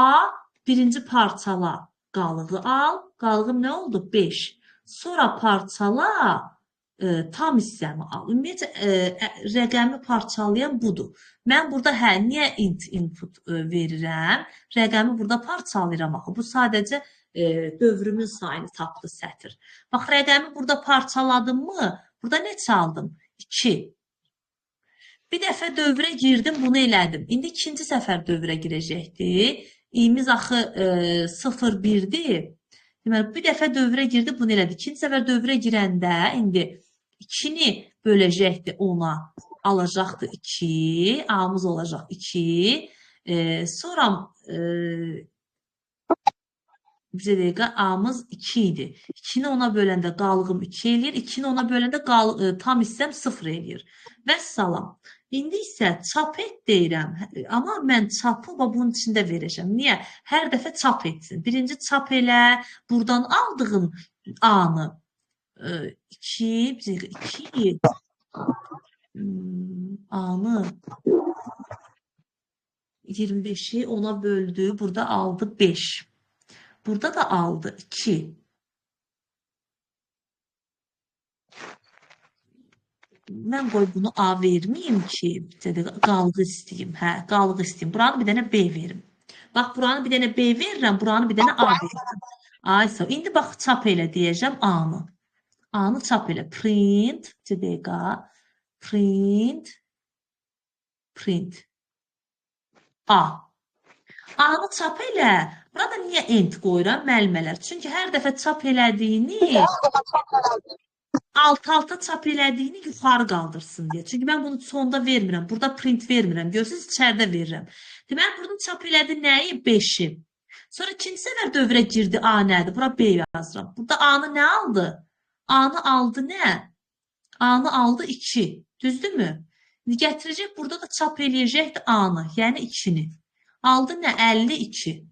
birinci parçala, qalığı al. Qalığım nə oldu? 5. Sonra parçala, tam hissəmi al. Ümumiyyətlə, rəqəmi parçalayan budur. Mən burada niyə input verirəm? Rəqəmi burada parçalayıram axı. Bu sadəcə dövrümün sayını tapdı sətr. Bax, rəqəmi burada parçaladım mı? Burada neçə aldım? 2. Bir dəfə dövrə girdim, bunu elədim. İndi ikinci səfər dövrə girəcəkdir. İyimiz axı 0,1-dir. Deməli, bir dəfə dövrə girdi, bunu elədi. İkinci səfər dövrə girəndə, indi 2-ni böləcəkdir 10-a. Alacaqdır 2. A-mız olacaq 2. Sonra bir dəqiqə A-mız 2 idi. 2-ni ona böləndə qalığım 2 eləyir. 2-ni ona böləndə tam hissəm 0 eləyir. Vəssalam. İndi isə çap et deyirəm. Amma mən çapı bunun içində verəcəm. Niyə? Hər dəfə çap etsin. Birinci çap elə, buradan aldığım A-nı 2, A-nı 25'i ona böldü. Burada aldı 5. Burada da aldı 2. Mən qoy bunu A verməyim ki, qalğı istəyim. Hə, qalğı istəyim. Buranı bir dənə B verim. Bax, buranı bir dənə B verirəm, buranı bir dənə A verirəm. Aysa, indi bax, çap elə deyəcəm A-nı. A-nı çap elə. Print, print. A. A-nı çap elə. Burada niyə end qoyuram? Müəllimələr. Çünki hər dəfə çap elədiyini alt-alta çap elədiyini yuxarı qaldırsın deyə. Çünki mən bunu sonda vermirəm. Burada print vermirəm. Görürsünüz, içəridə verirəm. Deməli, burada çap elədi nəyi? 5'i. Sonra ikinci səfər dövrə girdi. A nədir? Bura B yazıram. Burada A-nı nə aldı? A-nı aldı nə? A-nı aldı 2. Düzdürmü? Gətirəcək, burada da çap eləyəcəkdir A-nı. Yəni 2'ni. Aldı nə? 52.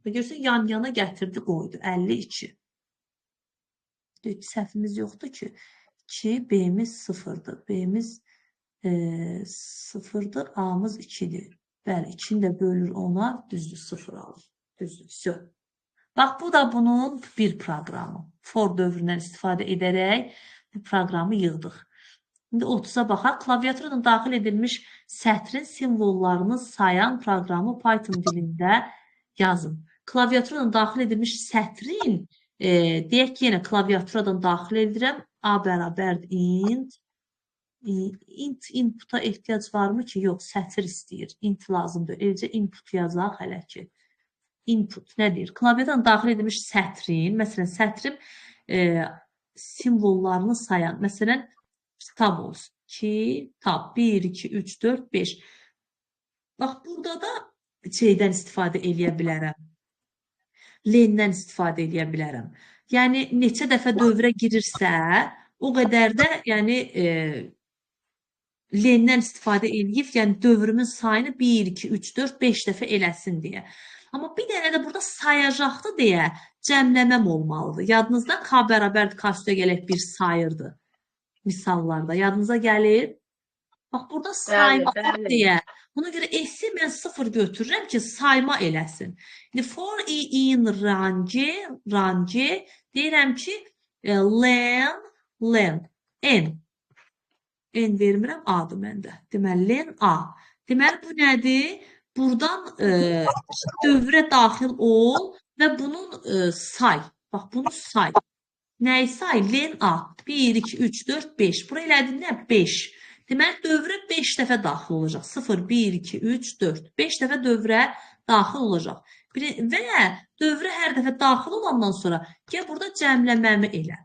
Görürsünüz, yan-yana gətirdi, qoydu. 52. Səhvimiz yoxdur ki. 2, B-miz 0'dır. B-miz 0'dır, A-mız 2'dir. Bəli, 2'ni də bölür ona, düzdür, 0 alır. Düzdür, sö. Bax, bu da bunun bir proqramı. For dövründən istifadə edərək bu proqramı yığdıq. İndi 30'a baxaq. Klaviaturadan daxil edilmiş sətrin simvollarını sayan proqramı Python dilində yazın. Klaviaturadan daxil edilmiş sətrin deyək ki, yenə klaviaturadan daxil edirəm. A bərabərdir int. Inputa ehtiyac varmı ki? Yox, sətr istəyir. Int lazımdır. Eləcə input yazaq hələ ki. Input nə deyir? Klaviaturadan daxil edilmiş sətrin, məsələn, sətrim simvollarını sayan, məsələn, tab olsun. 2, tab, 1, 2, 3, 4, 5. Bax, burada da şeydən istifadə eləyə bilərəm. Len-dən istifadə edə bilərəm. Yəni, neçə dəfə dövrə girirsə, o qədər də len-dən istifadə edib, yəni dövrümün sayını 1, 2, 3, 4, 5 dəfə eləsin deyə. Amma bir dənə də burada sayacaqdı deyə cəmləməm olmalıdır. Yadınızda K bərabərdir, K üstə gələk bir sayırdı misallarda. Yadınıza gəlir? Bax, burada saymaq deyə. Buna görə S-i mən 0 götürürəm ki, sayma eləsin. For in range deyirəm ki, len, n. N vermirəm, A-dır məndə. Deməli, len A. Deməli, bu nədir? Buradan dövrə daxil ol və bunun say. Bax, bunu say. Nəyi say? Len A. 1, 2, 3, 4, 5. Bura elədi nə? 5. Deməli, dövrə 5 dəfə daxil olacaq. 0, 1, 2, 3, 4. 5 dəfə dövrə daxil olacaq. Və dövrə hər dəfə daxil olandan sonra gəl burada cəmləməmi elə.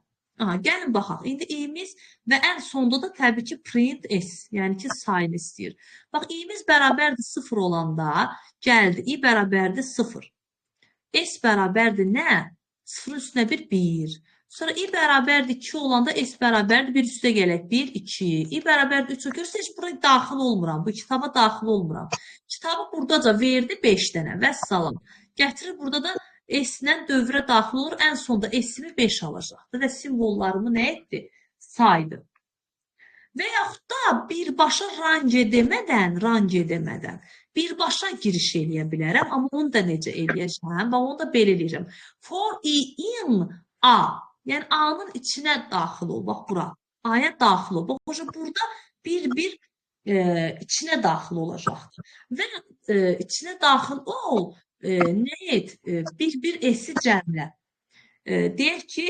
Gəlin baxaq. İndi i-miz və ən sonda da təbii ki print s, yəni ki sayını istəyir. Bax, i-miz bərabərdir 0 olanda gəldi. I bərabərdir 0. S bərabərdir nə? 0-ın üstünə 1. Sonra i bərabərdir 2 olanda s bərabərdir 1 üstə gələk 1, 2. I bərabərdir 3 görürsünüz, heç buraya daxil olmuram. Bu kitaba daxil olmuram. Kitabı buradaca verdi 5 dənə. Vəssalam. Gətirir burada da s-lə dövrə daxil olur. Ən sonda s-imi 5 alacaqdır və simvollarımı nə etdi? Saydı. Və yaxud da birbaşa range demədən birbaşa giriş eləyə bilərəm, amma onu da necə eləyəcəm? Bax, onu da belə eləyəcəm. For in A. Yəni A-nın içinə daxil ol. Bax, bura. A-ya daxil ol. Bax, burada bir içinə daxil olacaqdır. Və içinə daxil ol, nə et? Bir S-i cəmlə. Deyək ki,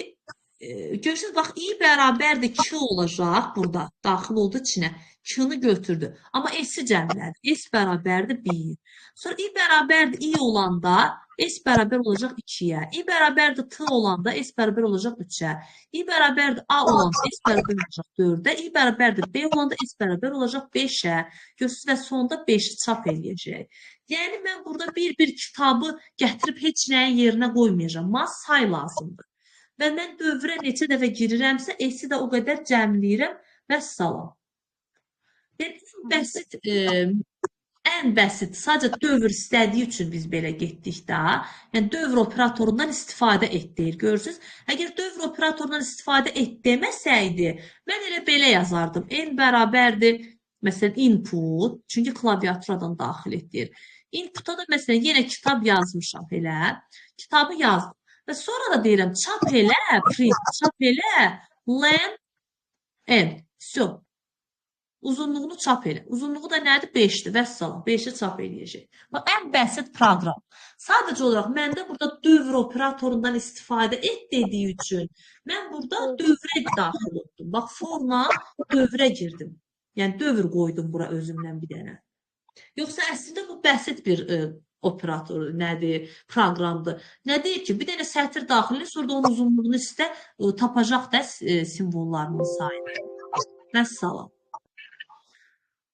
görürsünüz, bax, i bərabərdir 2 olacaq burada, daxil oldu içinə. 2-ni götürdü. Amma S-i cəmlədir. S bərabərdir 1. Sonra i bərabərdir i olanda S bərabər olacaq 2-yə. I bərabərdir t olanda S bərabər olacaq 3-ə. I bərabərdir A olanda S bərabər olacaq 4-ə. I bərabərdir B olanda S bərabər olacaq 5-ə. Görürsünüz və sonda 5-i çap eləyəcək. Yəni, mən burada bir kitabı gətirib heç nəyin yerinə qoymayacağam. Mənə say lazımdır. Və mən dövrə neçə dəfə girirəmsə, S-i də o qədər cəmləyirəm və salam. Yəni, ən bəsit, sadəcə dövr istədiyi üçün biz belə getdik də. Yəni, dövr operatorundan istifadə et deyir, görürsünüz. Əgər dövr operatorundan istifadə et deməsəydi, mən elə belə yazardım. N bərabərdir, məsələn, input, çünki klaviaturadan daxil etdir. Inputa da, məsələn, yenə kitab yazmışam, elə. Kitabı yazdım. Və sonra da deyirəm, çap elə, print, çap elə, len, n. Всё. Uzunluğunu çap elə. Uzunluğu da nədir? 5-dir. Vəssalam. 5-i çap eləyəcək. Ən bəsit proqram. Sadəcə olaraq məndə burada dövr operatorundan istifadə et dediyi üçün mən burada dövrə daxil oldum. Bax, forma dövrə girdim. Yəni, dövr qoydum bura özümdən bir dənə. Yoxsa əslində bu bəsit bir operator, nədir, proqramdır. Nə deyir ki, bir dənə sətr daxil, sonra da onun uzunluğunu istə, tapacaq da simvollarının sayını. Vəssalam.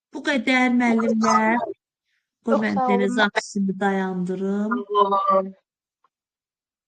Bu qədər müəllimlər. Qoy mən dənə zapisini dayandırım.